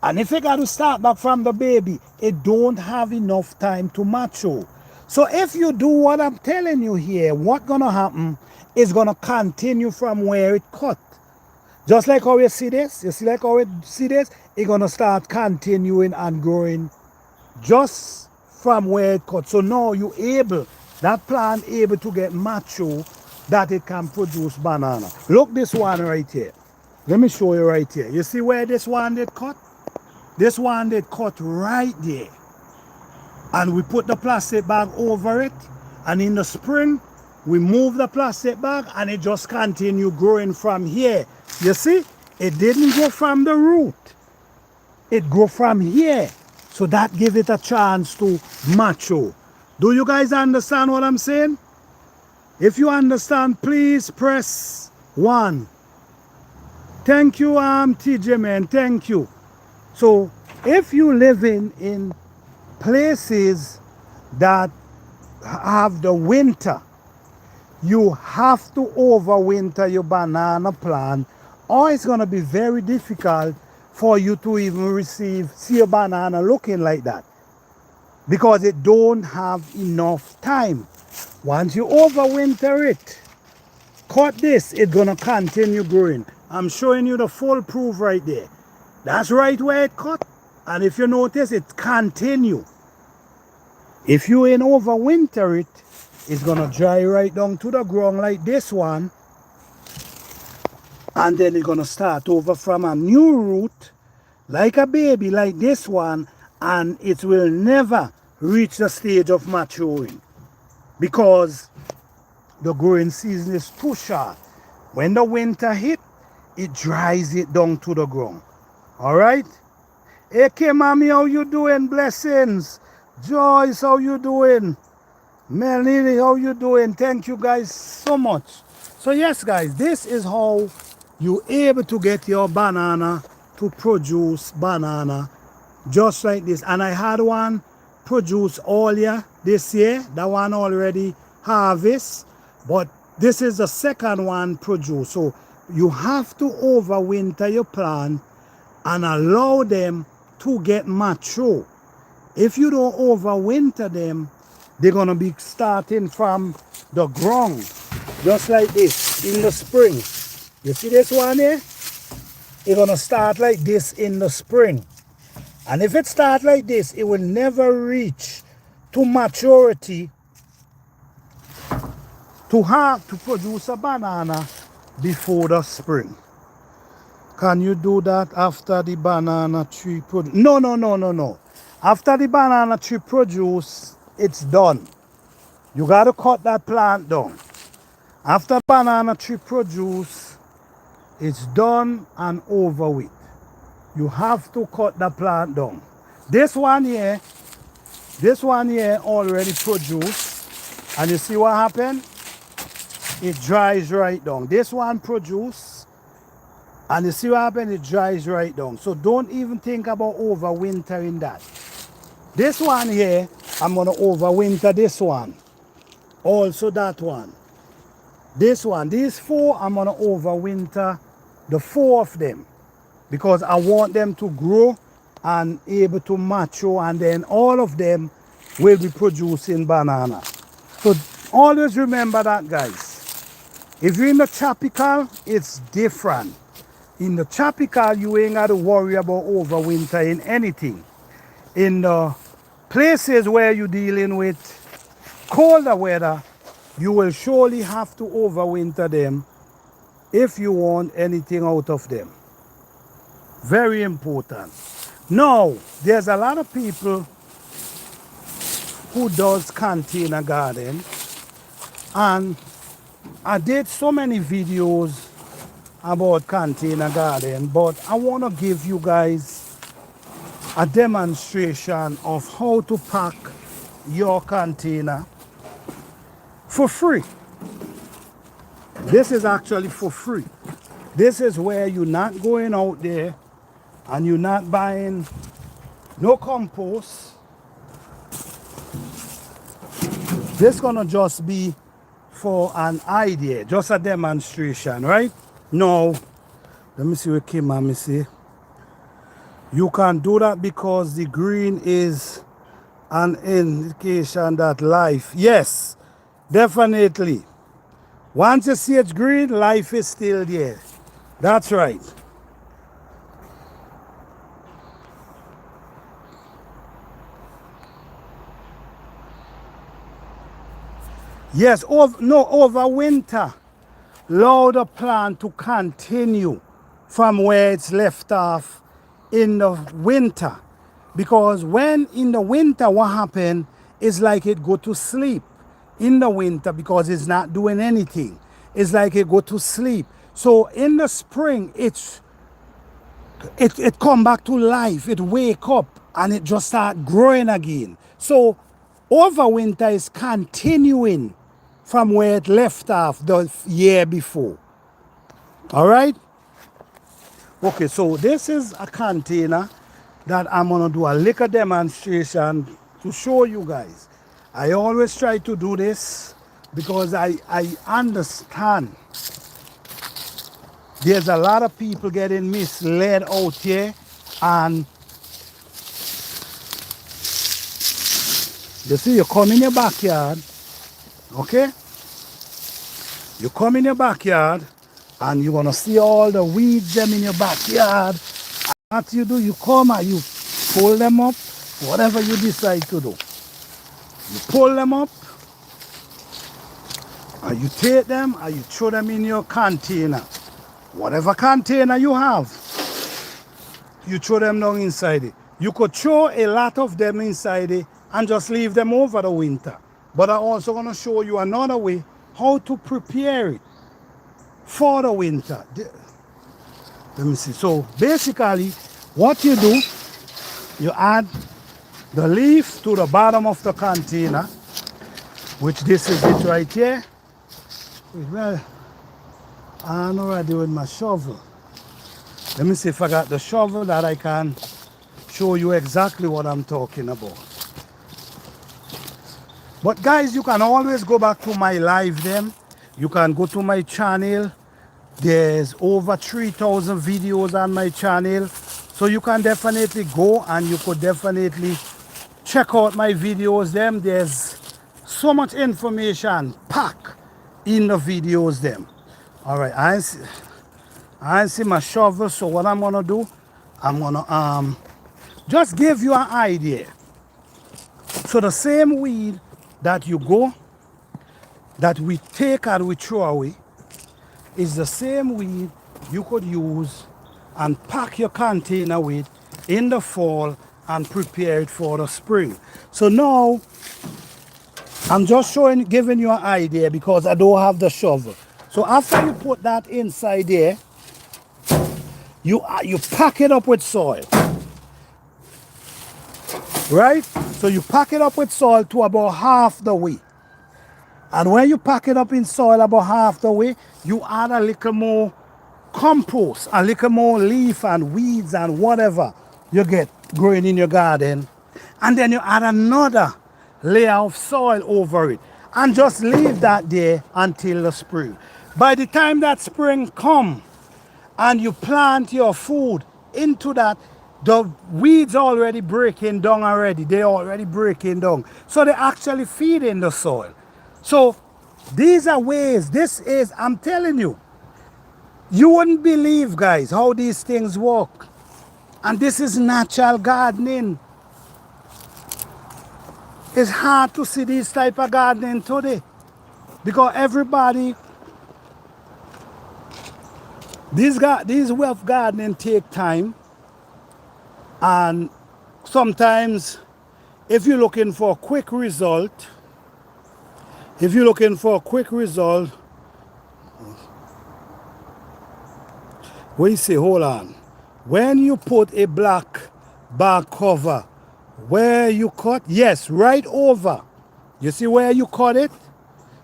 And if it got to start back from the baby, it don't have enough time to mature. So if you do what I'm telling you here, what's going to happen is going to continue from where it cut. Just like how you see this, it's going to start continuing and growing just from where it cut. So now you're able, that plant able to get mature, that it can produce banana. Look this one right here. Let me show you right here. You see where this one did cut? This one did cut right there. And we put the plastic bag over it. And in the spring, we move the plastic bag and it just continue growing from here. You see, it didn't go from the root. It grew from here. So that give it a chance to mature. Do you guys understand what I'm saying? If you understand, please press 1. Thank you, TJ man, thank you. So if you live in places that have the winter, you have to overwinter your banana plant, or it's going to be very difficult for you to even see a banana looking like that, because it don't have enough time. Once you overwinter it, cut this, it's going to continue growing. I'm showing you the full proof right there. That's right where it cut. And if you notice, it continue. If you ain't overwinter it, it's going to dry right down to the ground like this one. And then it's going to start over from a new root, like a baby, like this one. And it will never reach the stage of maturing, because the growing season is too short. When the winter hit, it dries it down to the ground. All right? Hey, Mommy, how you doing? Blessings. Joyce, how you doing? Melanie, how you doing? Thank you guys so much. So yes, guys, this is how you're able to get your banana to produce banana just like this. And I had one produce all year this year. That one already harvest. But this is the second one produced. So you have to overwinter your plant and allow them to get mature. If you don't overwinter them, they're gonna be starting from the ground, just like this in the spring. You see this one here? It's gonna start like this in the spring. And if it starts like this, it will never reach to maturity to have to produce a banana before the spring. Can you do that after the banana tree produce? No, no, no, no, no. After the banana tree produce, it's done. You got to cut that plant down. After banana tree produce, it's done and over with. You have to cut the plant down. This one here already produced. And you see what happened? It dries right down. This one produced. And you see what happened? It dries right down. So don't even think about overwintering that. This one here, I'm going to overwinter this one. Also that one. This one. These four, I'm going to overwinter the four of them. Because I want them to grow and able to mature. And then all of them will be producing banana. So always remember that, guys. If you're in the tropical, it's different. In the tropical, you ain't got to worry about overwintering anything. In the places where you're dealing with colder weather, you will surely have to overwinter them if you want anything out of them. Very important. Now, there's a lot of people who does container garden, and I did so many videos about container garden, but I want to give you guys a demonstration of how to pack your container for free. This is actually for free. This is where you're not going out there and you're not buying no compost. This is gonna just be for an idea, just a demonstration, right? Now, let me see what came on me see. You can do that because the green is an indication that life, yes, definitely. Once you see it's green, life is still there. That's right. Yes, over winter, allow the plant to continue from where it's left off in the winter. Because when in the winter, what happened is like it go to sleep in the winter because it's not doing anything. It's like it go to sleep. So in the spring, it come back to life. It wake up and it just start growing again. So overwinter is continuing from where it left off the year before. All right? Okay, so this is a container that I'm gonna do a little demonstration to show you guys. I always try to do this because I understand there's a lot of people getting misled out here, and you see, you come in your backyard, okay? You come in your backyard and you're gonna see all the weeds them in your backyard. What you do, you come and you pull them up, whatever you decide to do. You pull them up and you take them and you throw them in your container. Whatever container you have, you throw them down inside it. You could throw a lot of them inside it and just leave them over the winter. But I'm also going to show you another way how to prepare it for the winter. Let me see. So basically, what you do, you add the leaf to the bottom of the container, which this is it right here. Well, I'm already with my shovel. Let me see if I got the shovel that I can show you exactly what I'm talking about. But guys, you can always go back to my live them. You can go to my channel. There's over 3,000 videos on my channel. So you can definitely go and you could definitely check out my videos them. There's so much information packed in the videos them. All right, I ain't see my shovel, so what I'm gonna do, I'm gonna just give you an idea. So the same weed that you go, that we take and we throw away, is the same weed you could use and pack your container with in the fall and prepare it for the spring. So now I'm just giving you an idea because I don't have the shovel. So after you put that inside there, you pack it up with soil, right? So you pack it up with soil to about half the way. And when you pack it up in soil about half the way, you add a little more compost, a little more leaf and weeds and whatever you get growing in your garden. And then you add another layer of soil over it. And just leave that there until the spring. By the time that spring comes and you plant your food into that, the weeds already breaking down already. They're already breaking down. So they actually feed in the soil. So these are ways, this is, I'm telling you, you wouldn't believe, guys, how these things work. And this is natural gardening. It's hard to see this type of gardening today. Because everybody, these way of gardening take time. And sometimes, if you're looking for a quick result, what you say, hold on. When you put a black bag cover where you cut, yes, right over. You see where you cut it?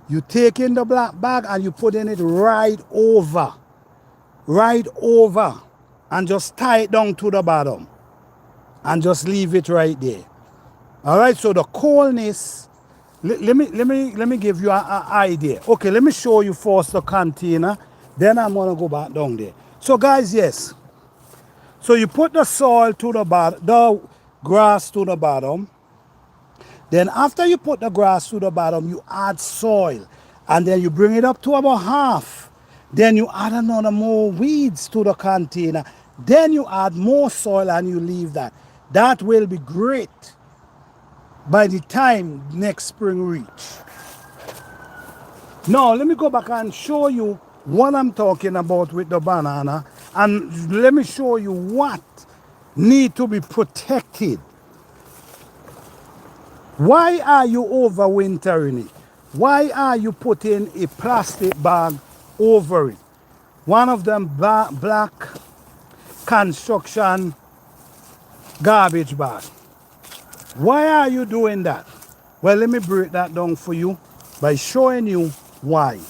You take in the black bag and you put in it right over, and just tie it down to the bottom and just leave it right there. All right, so the coldness, let me give you an idea. Okay, let me show you first the container, then I'm gonna go back down there. So guys, yes, so you put the soil to the bottom, the grass to the bottom. Then after you put the grass to the bottom, you add soil. And then you bring it up to about half. Then you add another more weeds to the container. Then you add more soil and you leave that. That will be great by the time next spring reach. Now, let me go back and show you what I'm talking about with the banana. And let me show you what need to be protected. Why are you overwintering it? Why are you putting a plastic bag over it? One of them black construction garbage bag. Why are you doing that? Well, let me break that down for you by showing you why.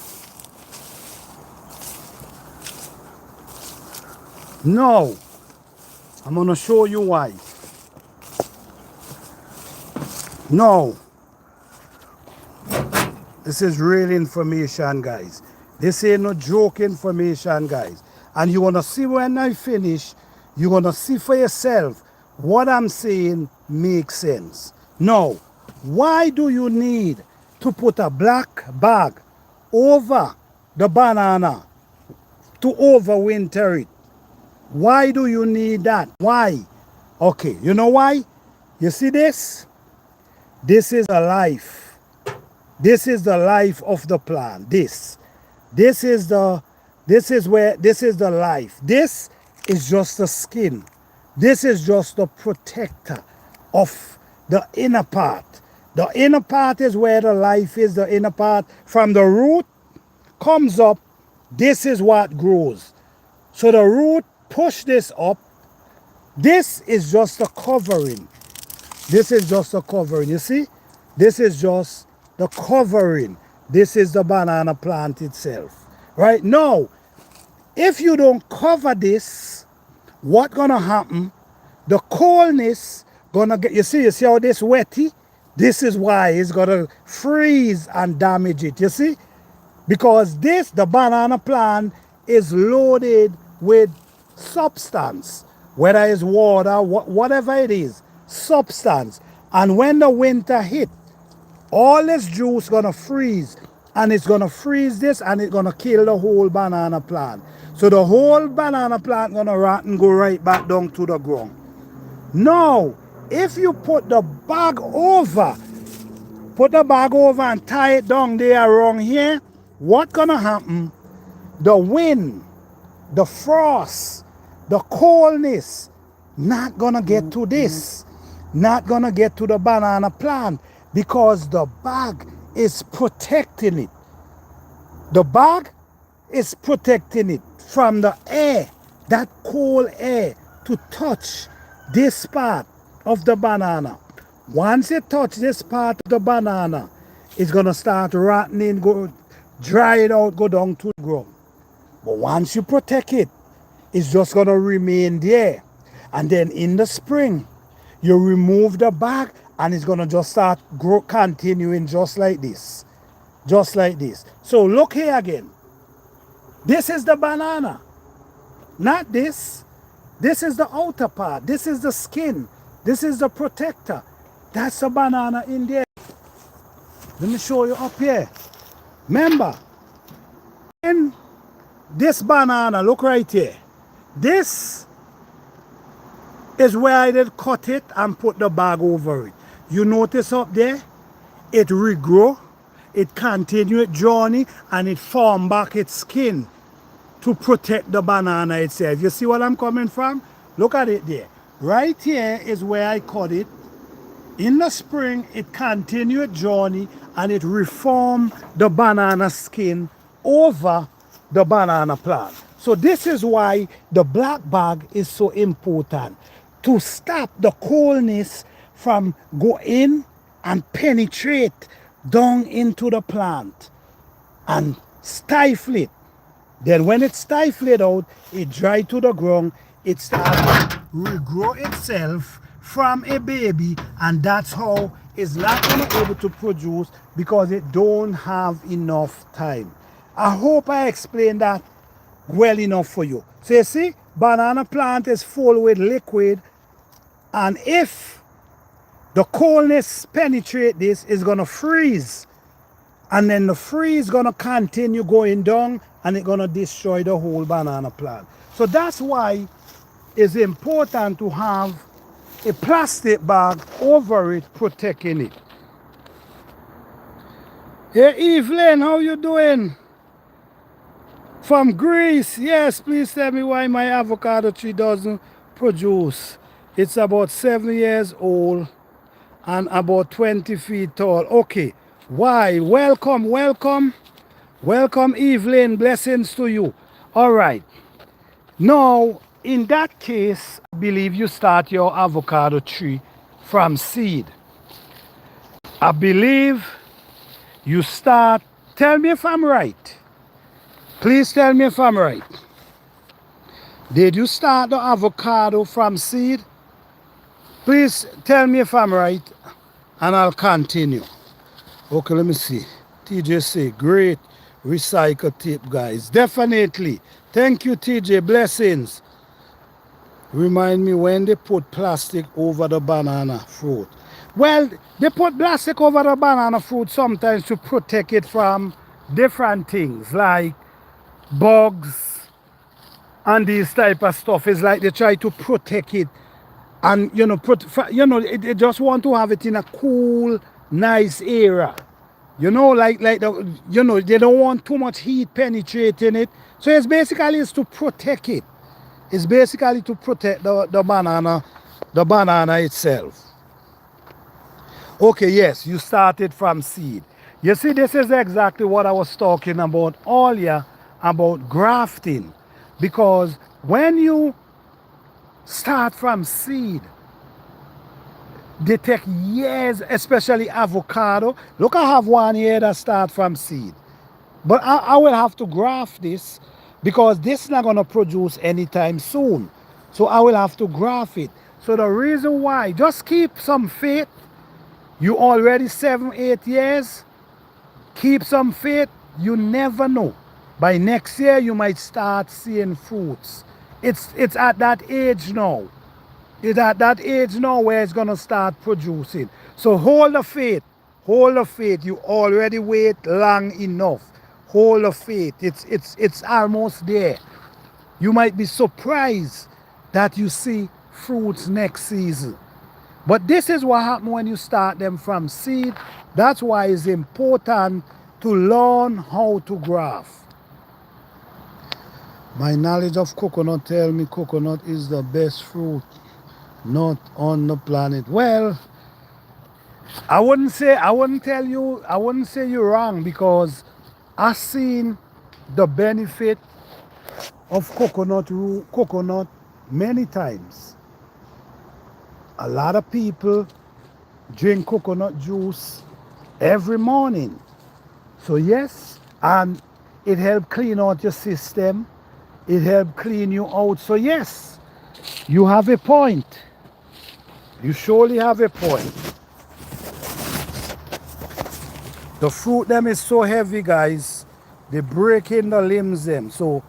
Now, I'm going to show you why. No, this is real information, guys. This ain't no joke information, guys. And you're gonna see when I finish, you're gonna see for yourself what I'm saying makes sense. Now, why do you need to put a black bag over the banana to overwinter it? Why do you need that? Why? Okay, you know why? You see this? This is a life. This is the life of the plant. This is the life. This is just the skin. This is just the protector of the inner part. The inner part is where the life is. The inner part from the root comes up. This is what grows. So the root push this up. This is just a covering. This is just a covering, you see? This is just the covering. This is the banana plant itself. Right? Now, if you don't cover this, what's gonna happen? The coldness gonna get, you see how this wetty? This is why it's gonna freeze and damage it, you see? Because this, the banana plant, is loaded with substance, whether it's water, whatever it is, substance. And when the winter hit, all this juice gonna freeze, and it's gonna freeze this, and it's gonna kill the whole banana plant. So the whole banana plant gonna rot and go right back down to the ground. Now, if you put the bag over, and tie it down there around here, what's gonna happen? The wind, the frost, the coldness, not gonna get to this, not gonna get to the banana plant, because the bag is protecting it. The bag is protecting it from the air, that cold air, to touch this part of the banana. Once it touch this part of the banana, it's gonna start rotting, go dry it out, go down to the ground. But once you protect it, it's just gonna remain there. And then in the spring, you remove the bag, and it's gonna just start continuing just like this. Just like this. So look here again. This is the banana. Not this. This is the outer part. This is the skin. This is the protector. That's the banana in there. Let me show you up here. Remember, in this banana, look right here. This is where I did cut it and put the bag over it. You notice up there, it regrow, it continue its journey, and it form back its skin to protect the banana itself. You see what I'm coming from? Look at it there. Right here is where I cut it. In the spring, it continue its journey, and it reform the banana skin over the banana plant. So this is why the black bag is so important, to stop the coldness from go in and penetrate down into the plant and stifle it. Then when it stifled out, it dry to the ground, it starts to regrow itself from a baby, and that's how it's not going to be able to produce, because it don't have enough time. I hope I explained that well enough for you. So you see, banana plant is full with liquid, and if the coldness penetrate this, it's going to freeze. And then the freeze is going to continue going down, and it's going to destroy the whole banana plant. So that's why it's important to have a plastic bag over it, protecting it. Hey Evelyn, how you doing? From Greece. Yes, please tell me why my avocado tree doesn't produce. It's about 7 years old and about 20 feet tall. Okay, why? Welcome, welcome. Welcome, Evelyn. Blessings to you. All right. Now, in that case, I believe you start your avocado tree from seed. I believe you start, tell me if I'm right. Please tell me if I'm right. Did you start the avocado from seed? Please tell me if I'm right, and I'll continue. Okay, let me see. TJ say, great recycle tip, guys. Definitely. Thank you, TJ. Blessings. Remind me when they put plastic over the banana fruit. Well, they put plastic over the banana fruit sometimes to protect it from different things like bugs and these type of stuff. It's like they try to protect it, and they just want to have it in a cool, nice area. Like they don't want too much heat penetrating it. So it's basically to protect it. It's basically to protect the banana itself. Okay, yes, you started from seed. You see, this is exactly what I was talking about earlier about grafting. Because when you start from seed, they take years, especially avocado. Look, I have one here that start from seed. But I will have to graft this, because this is not going to produce anytime soon. So I will have to graft it. So the reason why, just keep some faith. You already 7, 8 years. Keep some faith. You never know. By next year, you might start seeing fruits. It's at that age now. It's at that age now where it's going to start producing. So hold the faith. Hold the faith. You already wait long enough. Hold the faith. It's almost there. You might be surprised that you see fruits next season. But this is what happens when you start them from seed. That's why it's important to learn how to graft. My knowledge of coconut tell me coconut is the best fruit nut on the planet. Well, I wouldn't say you're wrong, because I've seen the benefit of coconut many times. A lot of people drink coconut juice every morning. So yes, and it helps clean out your system. It helps clean you out. So yes, you have a point. You surely have a point. The fruit them is so heavy, guys. They break in the limbs them. So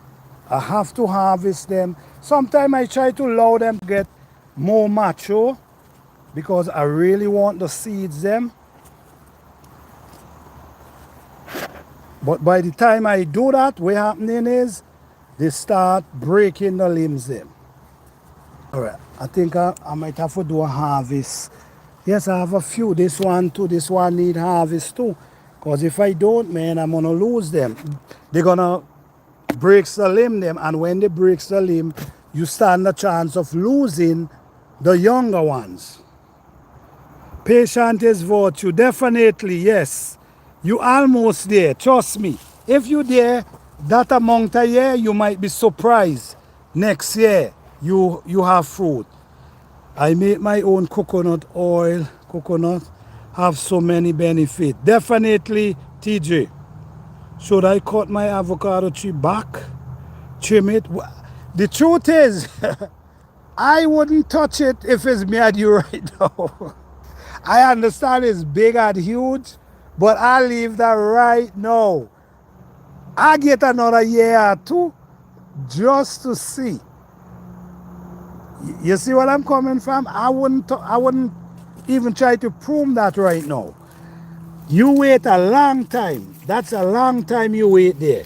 I have to harvest them. Sometimes I try to allow them to get more mature, because I really want the seeds them. But by the time I do that, what happening is they start breaking the limbs them. All right, I think I might have to do a harvest. Yes, I have a few. This one too. This one need harvest too. Because if I don't, man, I'm gonna lose them. They're gonna break the limb them, and when they break the limb, you stand a chance of losing the younger ones. Patient is virtue. Definitely, yes. You almost there. Trust me. If you there that amount a year, you might be surprised. Next year, you have fruit. I make my own coconut oil. Coconut have so many benefits. Definitely, TJ. Should I cut my avocado tree back? Trim it? The truth is, I wouldn't touch it if it's me and you right now. I understand it's big and huge, but I leave that right now. I get another year or two just to see. You see what I'm coming from? I wouldn't even try to prove that right now. You wait a long time. That's a long time you wait there.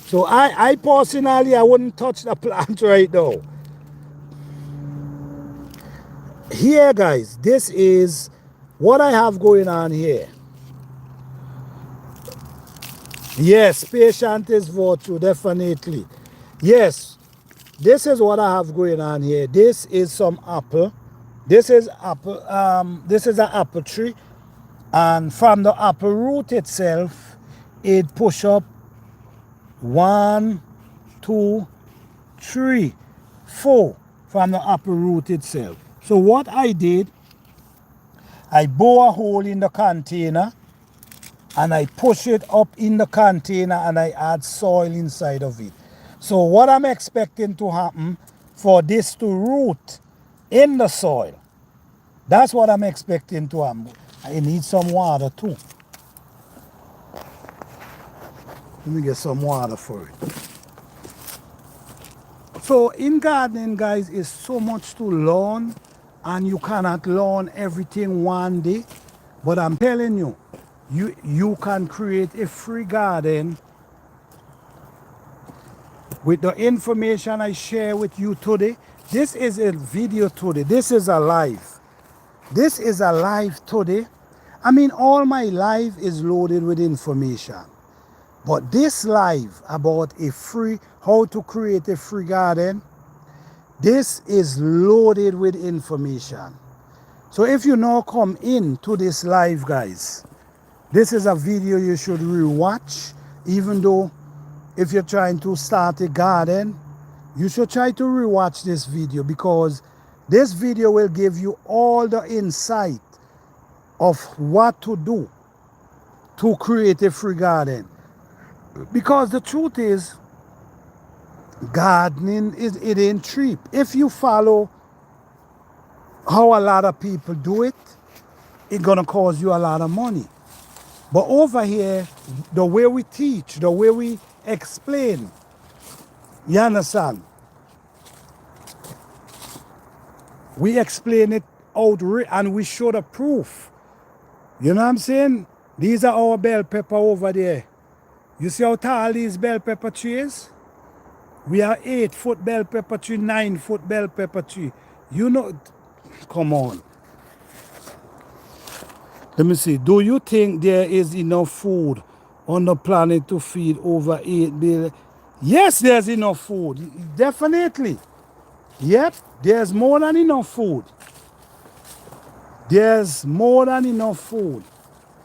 So I personally, I wouldn't touch the plant right now. Here, guys, this is what I have going on here. Yes, patient is virtue, definitely. Yes, this is what I have going on here. This is some apple. This is apple. This is an apple tree, and from the apple root itself, it push up 1, 2, 3, 4 from the apple root itself. So what I did, I bore a hole in the container, and I push it up in the container, and I add soil inside of it. So what I'm expecting to happen for this to root in the soil, that's what I'm expecting to happen. I need some water too. Let me get some water for it. So in gardening, guys, is so much to learn, and you cannot learn everything one day. But I'm telling you, you can create a free garden with the information I share with you today. This is a video today. This is a live. This is a live today. I mean, all my live is loaded with information. But this live about how to create a free garden, this is loaded with information. So if you now come in to this live, guys, this is a video you should rewatch. Even though if you're trying to start a garden, you should try to rewatch this video, because this video will give you all the insight of what to do to create a free garden. Because the truth is, gardening it ain't cheap. If you follow how a lot of people do it, it's gonna cost you a lot of money. But over here, the way we teach, the way we explain, you understand? We explain it out and we show the proof. You know what I'm saying? These are our bell pepper over there. You see how tall these bell pepper trees? We are 8-foot bell pepper tree, 9-foot bell pepper tree. You know, come on. Let me see. Do you think there is enough food on the planet to feed over 8 billion? Yes, there's enough food. Definitely. Yep, there's more than enough food. There's more than enough food.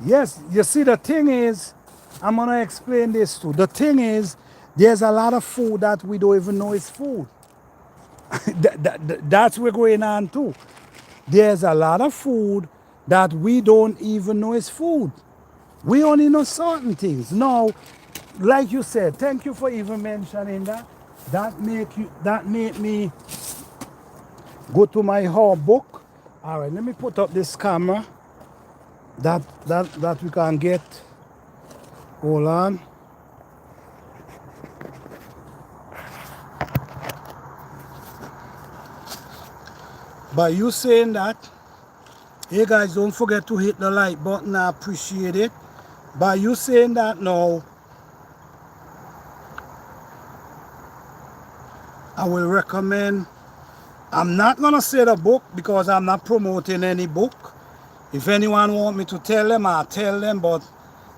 Yes, you see, the thing is, I'm going to explain this too. The thing is, there's a lot of food that we don't even know is food. That's what's going on too. There's a lot of food that we don't even know is food. We only know certain things. Now, like you said, thank you for even mentioning that. That made me go to my whole book. All right, let me put up this camera that we can get. Hold on. By you saying that, hey guys, don't forget to hit the like button. I appreciate it. By you saying that now, I will recommend. I'm not gonna say the book because I'm not promoting any book. If anyone want me to tell them, I'll tell them, but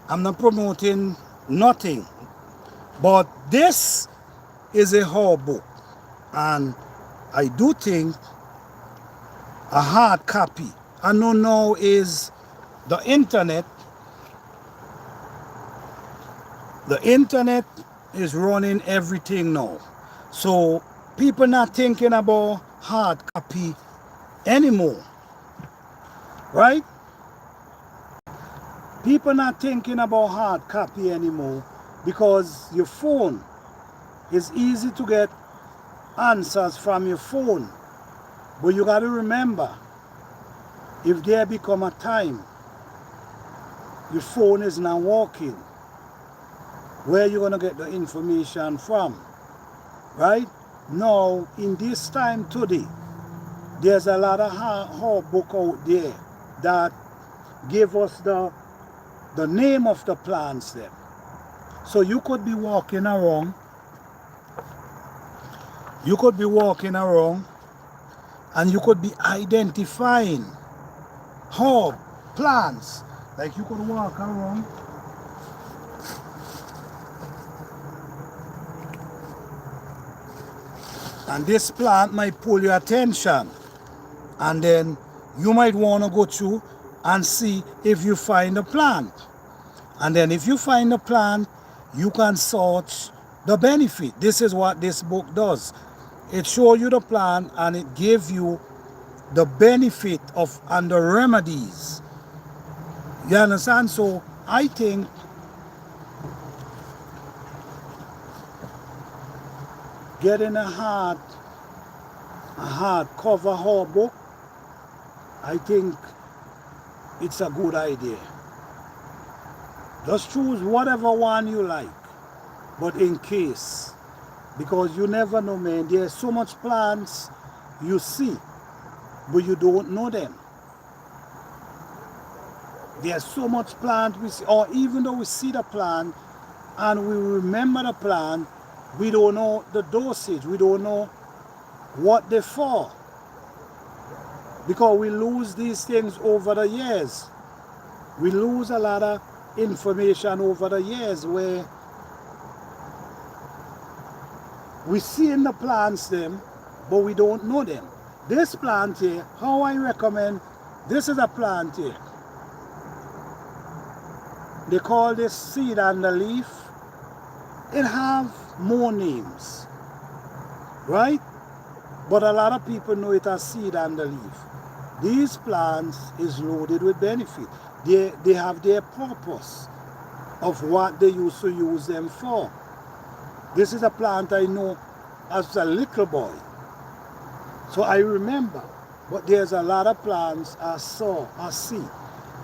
I'm not promoting nothing. But this is a whole book, and I do think a hard copy. I don't know is the internet. The internet is running everything now. So people not thinking about hard copy anymore. Right? People not thinking about hard copy anymore because your phone is easy to get answers from your phone. But you got to remember, if there become a time your phone is not working, where you going to get the information from? Right? Now, in this time today, there's a lot of hard book out there that give us the name of the plants there. So you could be walking around. You could be walking around and you could be identifying herb plants. Like you could walk around and this plant might pull your attention. And then you might want to go through and see if you find a plant. And then if you find a plant, you can search the benefit. This is what this book does. It shows you the plant and it gives you the benefit of and the remedies. You understand? So I think getting a hardcover whole book, I think it's a good idea. Just choose whatever one you like, but in case, because you never know, man. There's so much plants you see, but you don't know them. There's so much plant we see, or even though we see the plant and we remember the plant, we don't know the dosage, we don't know what they're for. Because we lose these things over the years. We lose a lot of information over the years where we see in the plants them, but we don't know them. This plant here, how I recommend, this is a plant here. They call this seed and the leaf. It have more names, right? But a lot of people know it as seed and the leaf. These plants is loaded with benefit. They have their purpose of what they used to use them for. This is a plant I know as a little boy. So I remember, but there's a lot of plants I see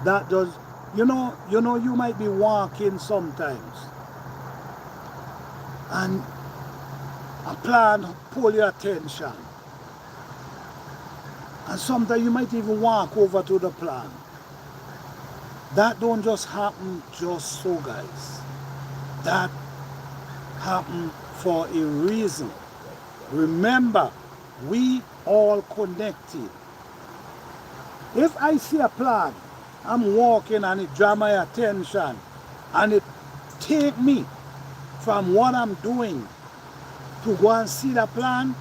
that does, you might be walking sometimes and a plant pull your attention. And sometimes you might even walk over to the plant. That don't just happen just so, guys. That happen for a reason. Remember, we all connected. If I see a plant, I'm walking and it draw my attention and it take me from what I'm doing to go and see the plant,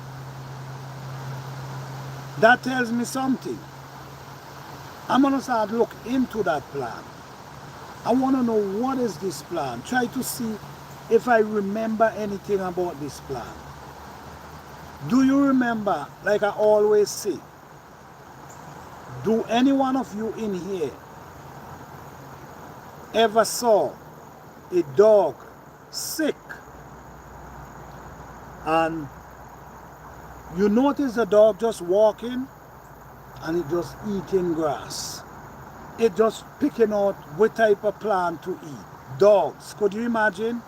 that tells me something. I'm gonna start look into that plant. I wanna know what is this plant. Try to see if I remember anything about this plant. Do you remember, like I always say, do any one of you in here ever saw a dog sick and you notice the dog just walking and it just eating grass? It just picking out what type of plant to eat. Dogs, could you imagine?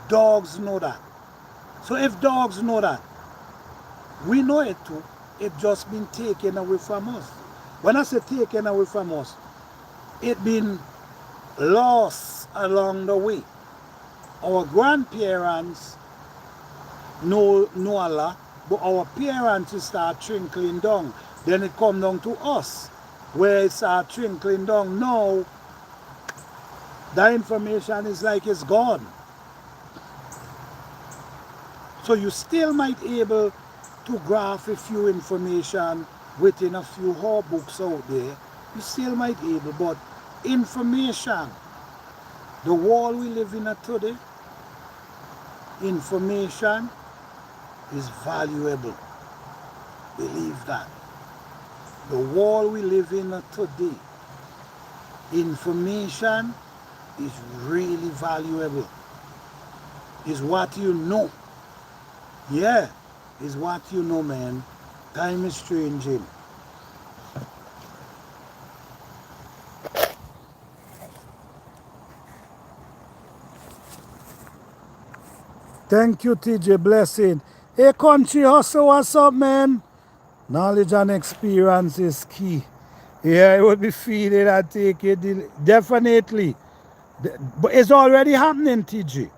Dogs know that. So if dogs know that, we know it too. It just been taken away from us. When I say taken away from us, it been lost along the way. Our grandparents know a lot, but our parents start trickling down. Then it come down to us, where it start trickling down. Now, that information is like it's gone. So you still might able to graph a few information within a few herb books out there. You still might able, but information, the world we live in today, information is valuable. Believe that. The world we live in today, information is really valuable. Is what you know. Yeah, is what you know, man. Time is changing. Thank you, TJ. Blessing. Hey, country hustle, what's up, man? Knowledge and experience is key. Yeah, it would be feeding and take it. Definitely. But it's already happening, TJ.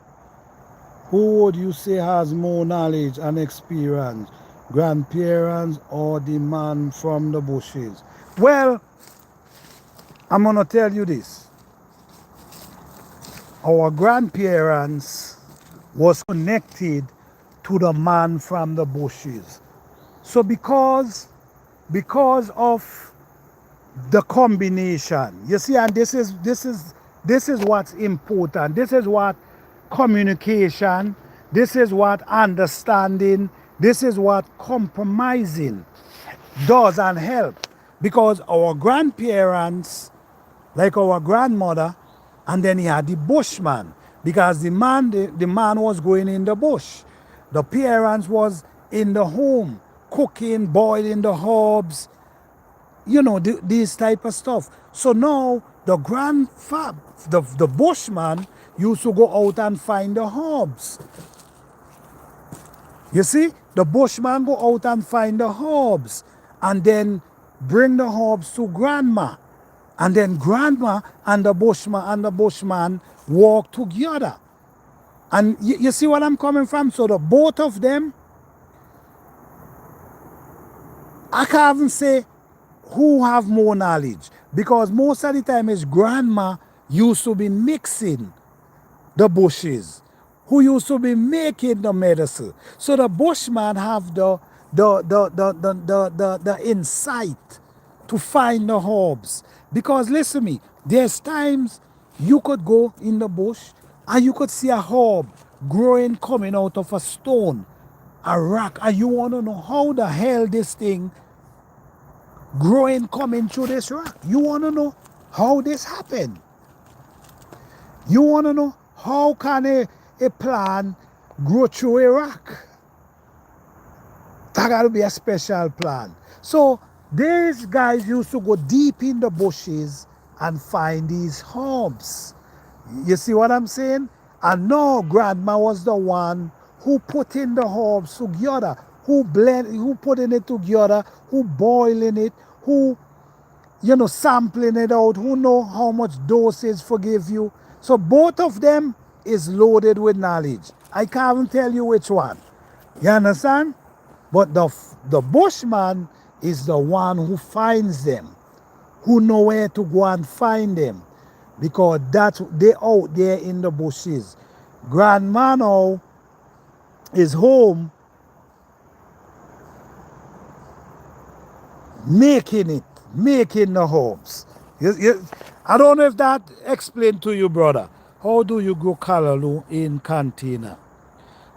Who would you say has more knowledge and experience? Grandparents or the man from the bushes? Well, I'm going to tell you this. Our grandparents was connected to the man from the bushes. So because of the combination, you see, and this is what's important. This is what communication, this is what understanding, this is what compromising does and help. Because our grandparents, like our grandmother, and then he had the bushman, because the man was going in the bush. The parents was in the home, cooking, boiling the herbs, you know, this type of stuff. So now the the bushman used to go out and find the herbs. You see, the bushman go out and find the herbs and then bring the herbs to grandma. And then grandma and the bushman walk together. And you see what I'm coming from? So the both of them, I can't even say who have more knowledge, because most of the time is grandma used to be mixing the bushes, who used to be making the medicine. So the bushman have the insight to find the herbs. Because listen to me, there's times you could go in the bush and you could see a herb growing, coming out of a stone, a rock, and you want to know how the hell this thing growing, coming through this rock. You want to know how this happened. You want to know how can a plant grow through a rock. That got to be a special plant. So these guys used to go deep in the bushes and find these herbs. You see what I'm saying? And now grandma was the one who put in the herbs together, who putting it together, who boiling it, who sampling it out. Who know how much dosage forgive you? So both of them is loaded with knowledge. I can't tell you which one. You understand? But the bushman is the one who finds them, who know where to go and find them, because they out there in the bushes. Grandma now is home making the herbs. I don't know if that explained to you, brother. How do you grow callaloo in container?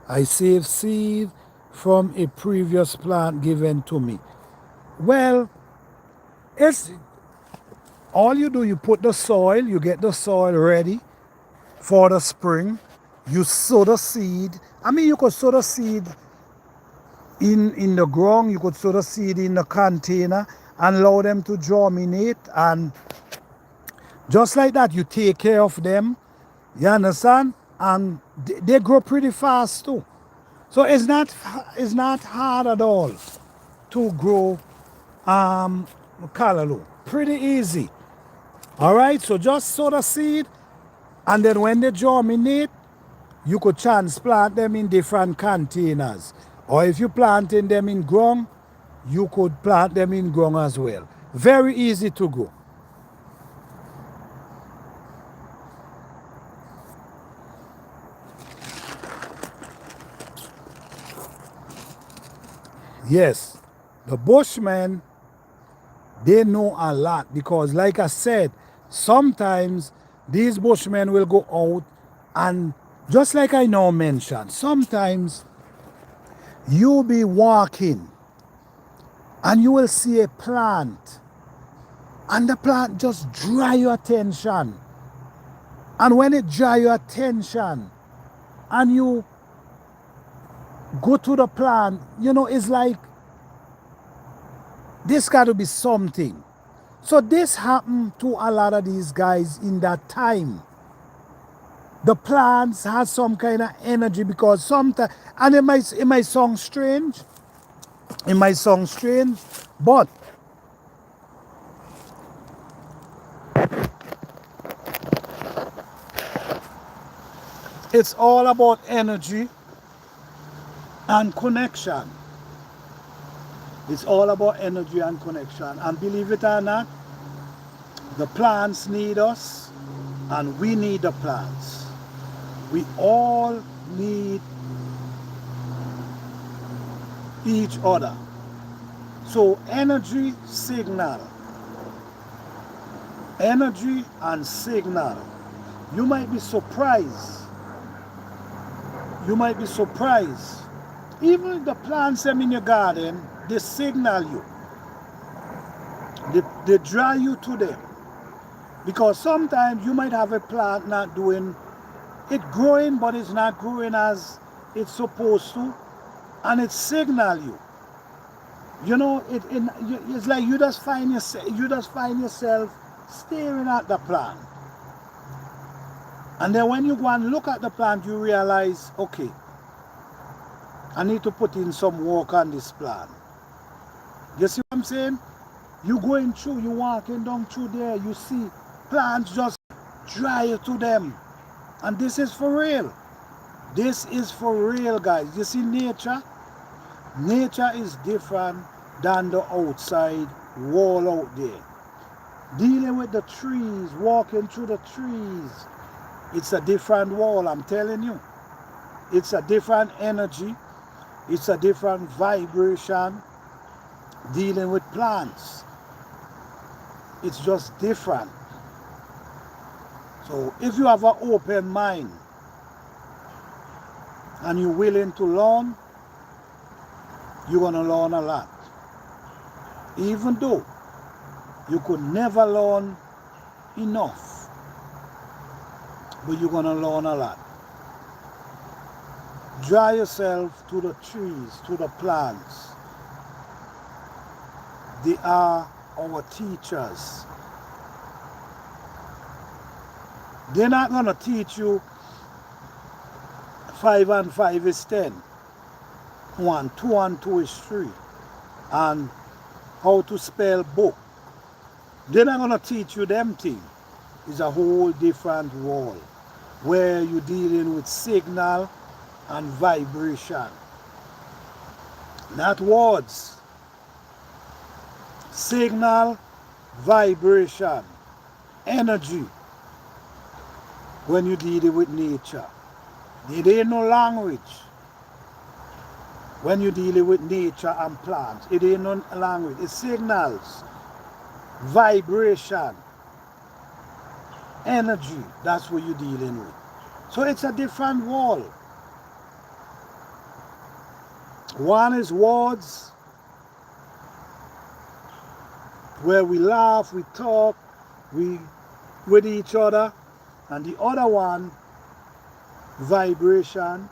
I save seed from a previous plant given to me. Well, it's all you do, you put the soil, you get the soil ready for the spring. You sow the seed. I mean, you could sow the seed in the ground, you could sow the seed in the container and allow them to germinate, and just like that you take care of them, you understand, and they grow pretty fast too. So it's not hard at all to grow callaloo. Pretty easy. All right, so just sow the seed, and then when they germinate, you could transplant them in different containers. Or if you're planting them in ground, you could plant them in ground as well. Very easy to grow. Yes, the Bushmen, they know a lot, because like I said, sometimes these Bushmen will go out, and just like I now mentioned, sometimes you'll be walking and you will see a plant, and the plant just draw your attention. And when it draw your attention and you go to the plant, it's like this got to be something. So this happened to a lot of these guys in that time. The plants had some kind of energy, because sometimes, and it might sound strange, but it's all about energy and connection. It's all about energy and connection. And believe it or not, the plants need us, and we need the plants. We all need each other. So energy and signal. You might be surprised. Even the plants in your garden, they signal you. They draw you to them. Because sometimes you might have a plant not doing, it growing, but it's not growing as it's supposed to, and it signal you. It's like you just find yourself staring at the plant. And then when you go and look at the plant, you realize, okay, I need to put in some work on this plant. You see what I'm saying? You walking down through there, you see plants just draw you to them. And this is for real. This is for real, guys. You see nature? Nature is different than the outside wall out there. Dealing with the trees, walking through the trees, it's a different wall, I'm telling you. It's a different energy. It's a different vibration. Dealing with plants, it's just different. So if you have an open mind and you're willing to learn, you're going to learn a lot. Even though you could never learn enough, but you're going to learn a lot. Draw yourself to the trees, to the plants. They are our teachers. They're not going to teach you 5 and 5 is 10. 1, 2 and 2 is 3. And how to spell book. They're not gonna teach you them things. It's a whole different world where you're dealing with signal and vibration, not words. Signal, vibration, energy when you deal with nature. It ain't no language. When you deal with nature and plants, it ain't no language. It's signals, vibration, energy. That's what you're dealing with. So it's a different world. One is words, where we laugh, we talk, we with each other, and the other one, vibration,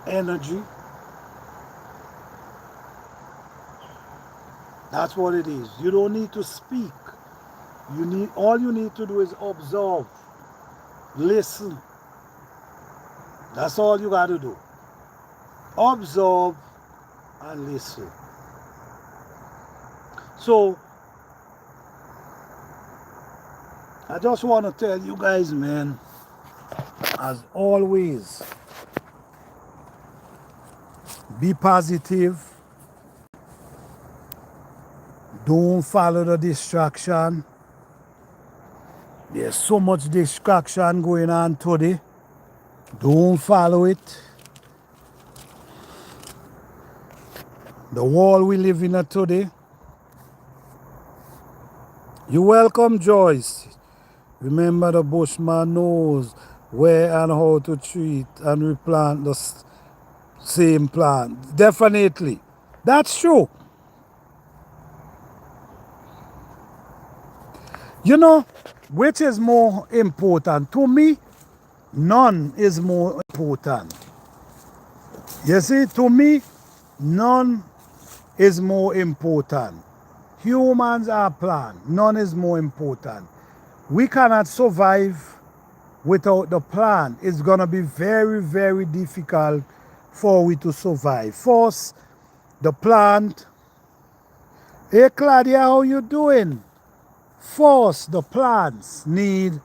energy. That's what it is. You don't need to speak. All you need to do is observe, listen. That's all you got to do. Observe and listen. So I just want to tell you guys, man, as always, be positive. Don't follow the distraction. There's so much distraction going on today. Don't follow it. The world we live in today. You're welcome, Joyce. Remember, the bushman knows where and how to treat and replant the same plant. Definitely. That's true. You know, which is more important? To me, none is more important. You see, to me, none is more important. Humans are plant. None is more important. We cannot survive without the plant. It's going to be very, very difficult for we to survive. First, the plant. Hey, Claudia, how you doing? First, the plants need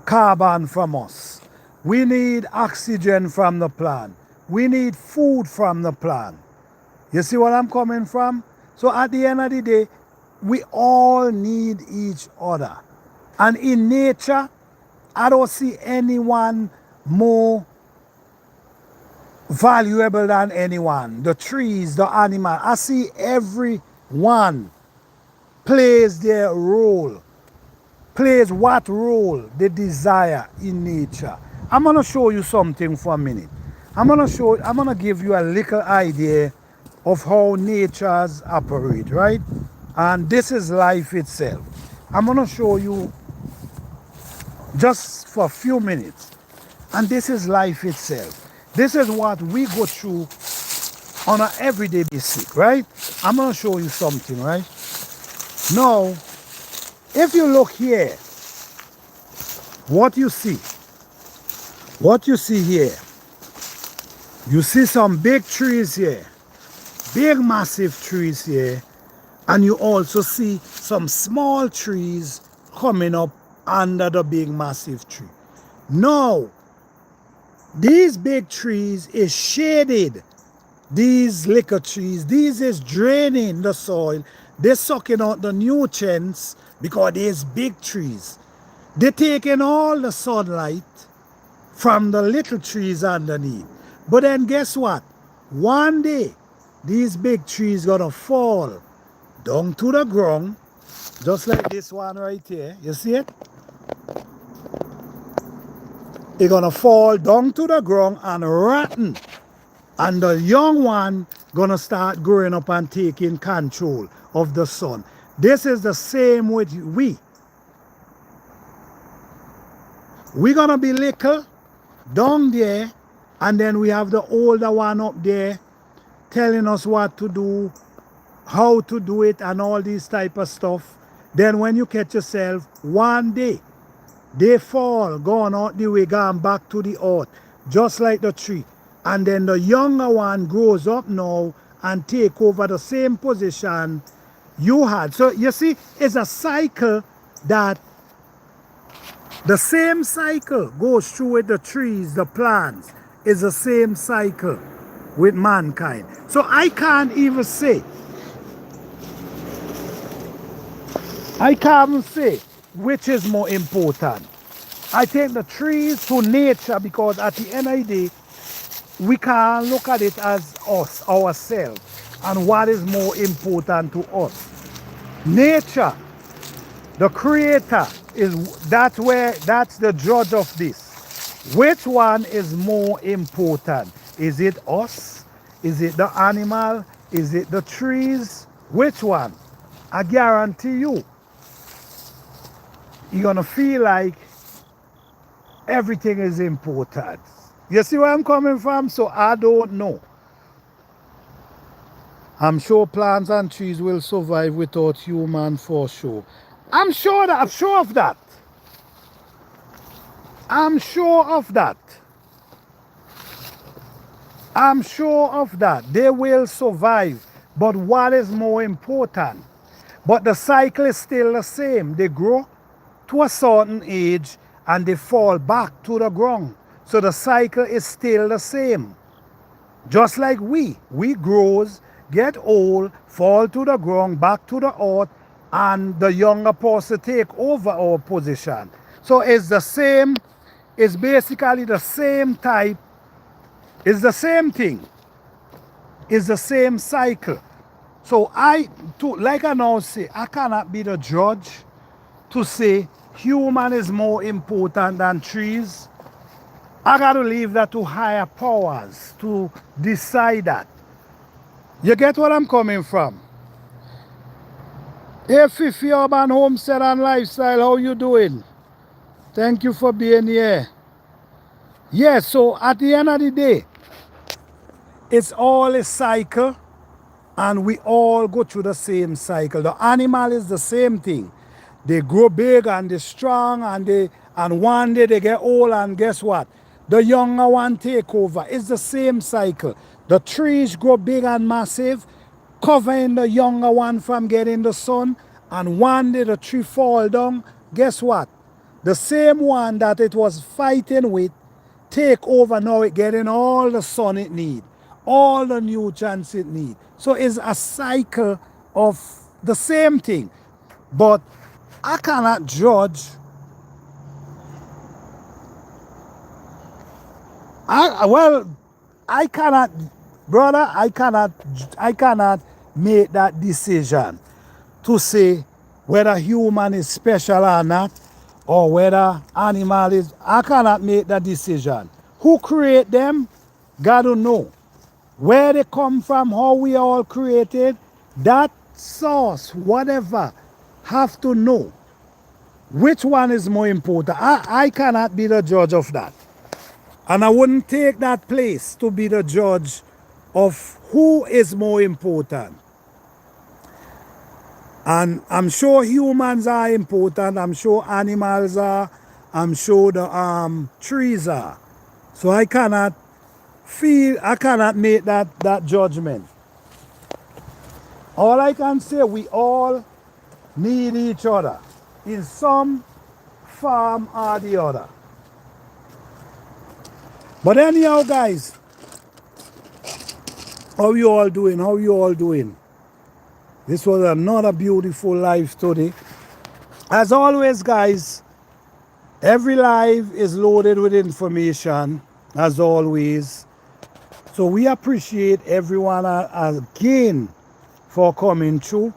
carbon from us. We need oxygen from the plant. We need food from the plant. You see what I'm coming from? So at the end of the day, we all need each other. And in nature, I don't see anyone more valuable than anyone. The trees, the animal. I see everyone plays their role. Plays what role they desire in nature. I'm going to show you something for a minute. I'm going to give you a little idea of how natures operate, right? And this is life itself. I'm going to show you just for a few minutes. And this is life itself. This is what we go through on an everyday basis, right? I'm going to show you something, right? Now, if you look here, what you see here, you see some big trees here, big massive trees here, and you also see some small trees coming up under the big massive tree. Now, these big trees is shaded. These little trees, these is draining the soil. They're sucking out the nutrients because there's big trees. They're taking all the sunlight from the little trees underneath. But then guess what? One day, these big trees gonna fall down to the ground, just like this one right here. You see it? It's gonna fall down to the ground and rotten. And the young one gonna start growing up and taking control of the sun. This is the same with we. We're gonna be little down there, and then we have the older one up there telling us what to do, how to do it, and all these type of stuff. Then when you catch yourself, one day, they fall, gone out the way, gone back to the earth, just like the tree. And then the younger one grows up now and take over the same position. you had. So you see, it's a cycle that the same cycle goes through with the trees, the plants. It's the same cycle with mankind. So I can't even say which is more important. I take the trees to nature because at the end of the day, we can't look at it as us, ourselves, and what is more important to us. Nature, the creator, that's the judge of this. Which one is more important? Is it us? Is it the animal? Is it the trees? Which one? I guarantee you're gonna feel like everything is important. You see where I'm coming from? So I don't know. I'm sure plants and trees will survive without humans for sure. I'm sure of that. I'm sure of that. I'm sure of that. They will survive. But what is more important? But the cycle is still the same. They grow to a certain age and they fall back to the ground. So the cycle is still the same. Just like we grows, get old, fall to the ground, back to the earth, and the younger person take over our position. So it's the same, it's basically the same type, it's the same thing, it's the same cycle. So like I now say, I cannot be the judge to say human is more important than trees. I got to leave that to higher powers to decide that. You get what I'm coming from? Hey, Fifi Urban Homestead and Lifestyle, how you doing? Thank you for being here. Yeah, so at the end of the day, it's all a cycle and we all go through the same cycle. The animal is the same thing. They grow big and they're strong and one day they get old and guess what? The younger one take over. It's the same cycle. The trees grow big and massive, covering the younger one from getting the sun, and one day the tree fall down. Guess what? The same one that it was fighting with take over now. It getting all the sun it need, all the nutrients it need. So it's a cycle of the same thing. But I cannot judge. I cannot, brother, I cannot make that decision to say whether human is special or not, or whether animal is. I cannot make that decision. Who create them? God will know. Where they come from, how we are all created, that source, whatever, have to know which one is more important. I cannot be the judge of that. And I wouldn't take that place to be the judge of who is more important. And I'm sure humans are important. I'm sure animals are. I'm sure the trees are. So I cannot make that judgment. All I can say, we all need each other in some form or the other. But anyhow, guys, how you all doing? How you all doing? This was another beautiful live study. As always, guys, every live is loaded with information, as always. So we appreciate everyone again for coming through.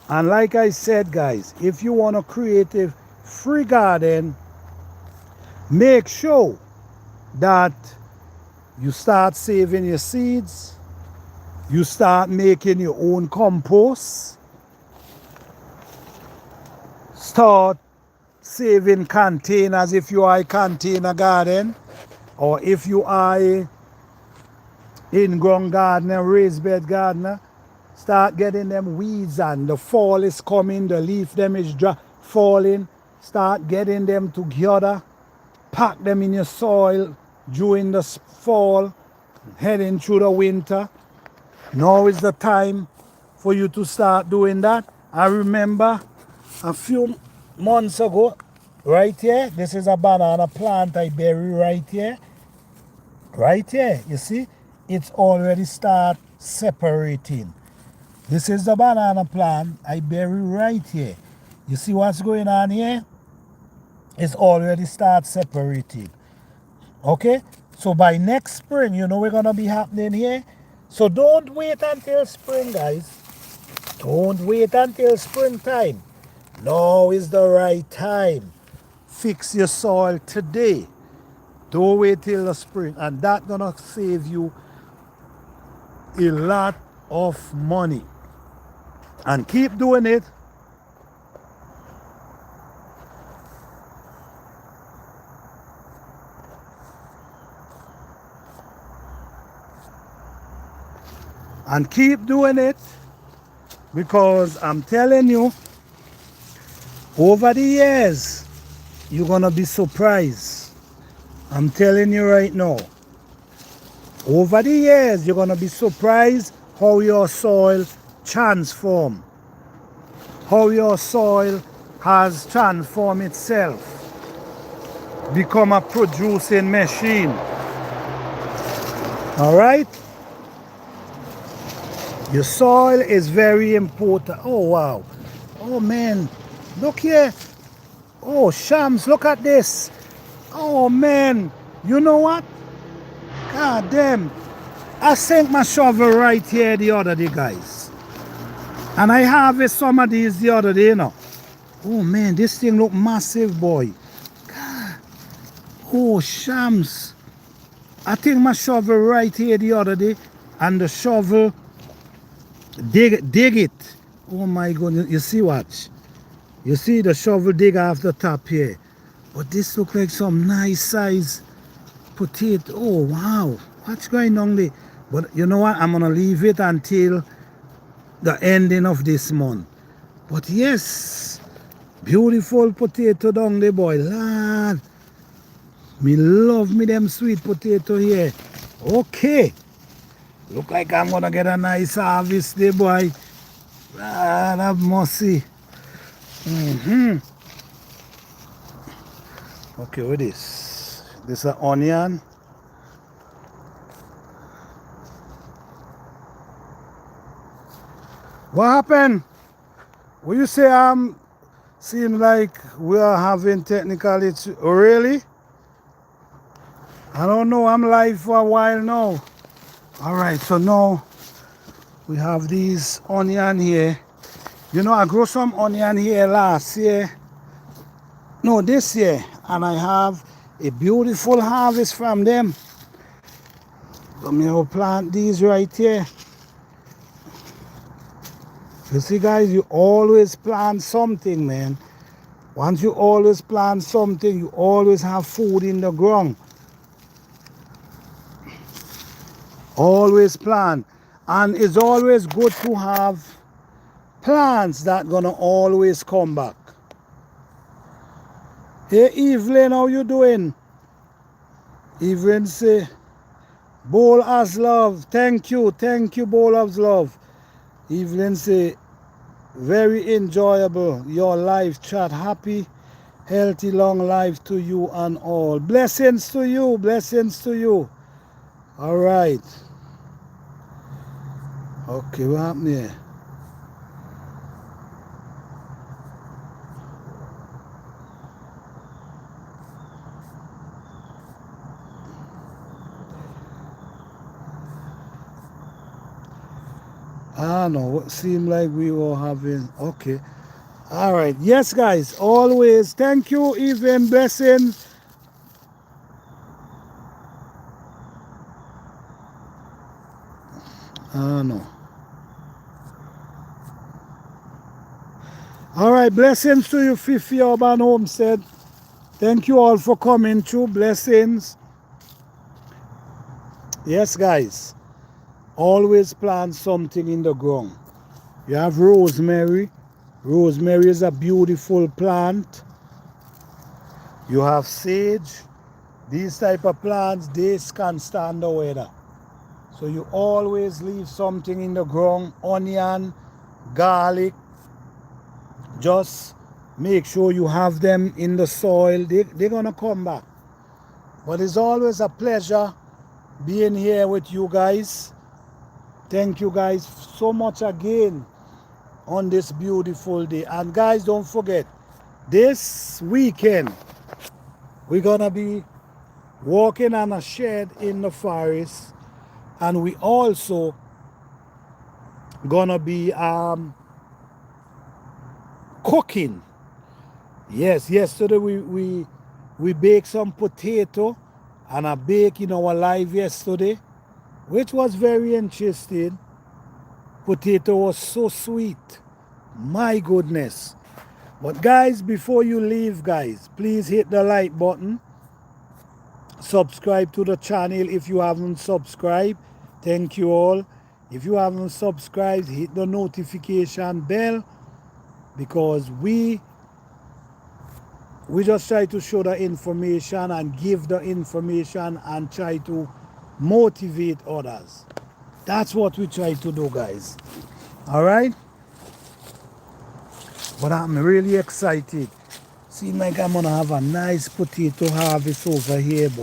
And like I said, guys, if you want to create a free garden, make sure that you start saving your seeds, you start making your own compost, start saving containers if you are a container garden, or if you are a in-ground gardener, raised bed gardener, start getting them weeds and the fall is coming, the leaf them is falling, start getting them together, pack them in your soil during the fall, heading through the winter. Now is the time for you to start doing that. I remember a few months ago, right here, this is a banana plant I bury right here. Right here, you see, it's already start separating. This is the banana plant I bury right here. You see what's going on here? It's already start separating. Okay? So by next spring, you know we're going to be happening here. So don't wait until spring, guys. Don't wait until springtime. Now is the right time. Fix your soil today. Don't wait till the spring. And that's going to save you a lot of money. And keep doing it. And keep doing it, because I'm telling you, over the years, you're going to be surprised. I'm telling you right now. Over the years, you're going to be surprised how your soil transforms. How your soil has transformed itself. Become a producing machine. All right? Your soil is very important. Oh, wow. Oh, man. Look here. Oh, Shams, look at this. Oh, man. You know what? God damn. I sank my shovel right here the other day, guys. And I harvested some of these the other day, you know. Oh, man, this thing look massive, boy. God. Oh, Shams. I think my shovel right here the other day, and the shovel dig it. Oh my goodness, you see what? You see the shovel dig off the top here. But this look like some nice size potato. Oh wow, what's going on there? But you know what, I'm gonna leave it until the ending of this month. But yes, beautiful potato down there, boy. Lord, me love me them sweet potato here. Okay, look like I'm gonna get a nice harvest there, boy. Lord have mercy. Okay, with this. This is an onion. What happened? Will you say seems like we are having technical issues? Oh, really? I don't know, I'm live for a while now. Alright, so now we have these onion here. You know, I grew some onion here last year. No, this year. And I have a beautiful harvest from them. Let me plant these right here. You see, guys, you always plant something, man. Once you always plant something, you always have food in the ground. Always plant. And it's always good to have plants that gonna always come back. Hey Evelyn, how you doing? Evelyn say, Bowl as love. Thank you, Bowl of love. Evelyn say, very enjoyable your live chat. Happy, healthy, long life to you and all. Blessings to you, blessings to you. All right. Okay, what happened here? I know, it seemed like we were having, okay. All right, yes, guys, always. Thank you, even blessings. I know. All right, blessings to you, Fifi Urban Homestead. Thank you all for coming through. Blessings. Yes, guys. Always plant something in the ground. You have rosemary. Rosemary is a beautiful plant. You have sage. These type of plants, they can stand the weather. So you always leave something in the ground. Onion, garlic, just make sure you have them in the soil. They're gonna come back. But it's always a pleasure being here with you guys. Thank you guys so much again on this beautiful day. And guys, don't forget, this weekend we're gonna be walking on a shed in the forest, and we also gonna be cooking. Yes, yesterday we baked some potato and a bake in our live yesterday, which was very interesting. Potato was so sweet, my goodness. But guys, before you leave, guys, please hit the like button, subscribe to the channel if you haven't subscribed. Thank you all. If you haven't subscribed, hit the notification bell, because we just try to show the information and give the information and try to motivate others. That's what we try to do, guys. All right? But I'm really excited. Seems like I'm gonna have a nice potato harvest over here, boy.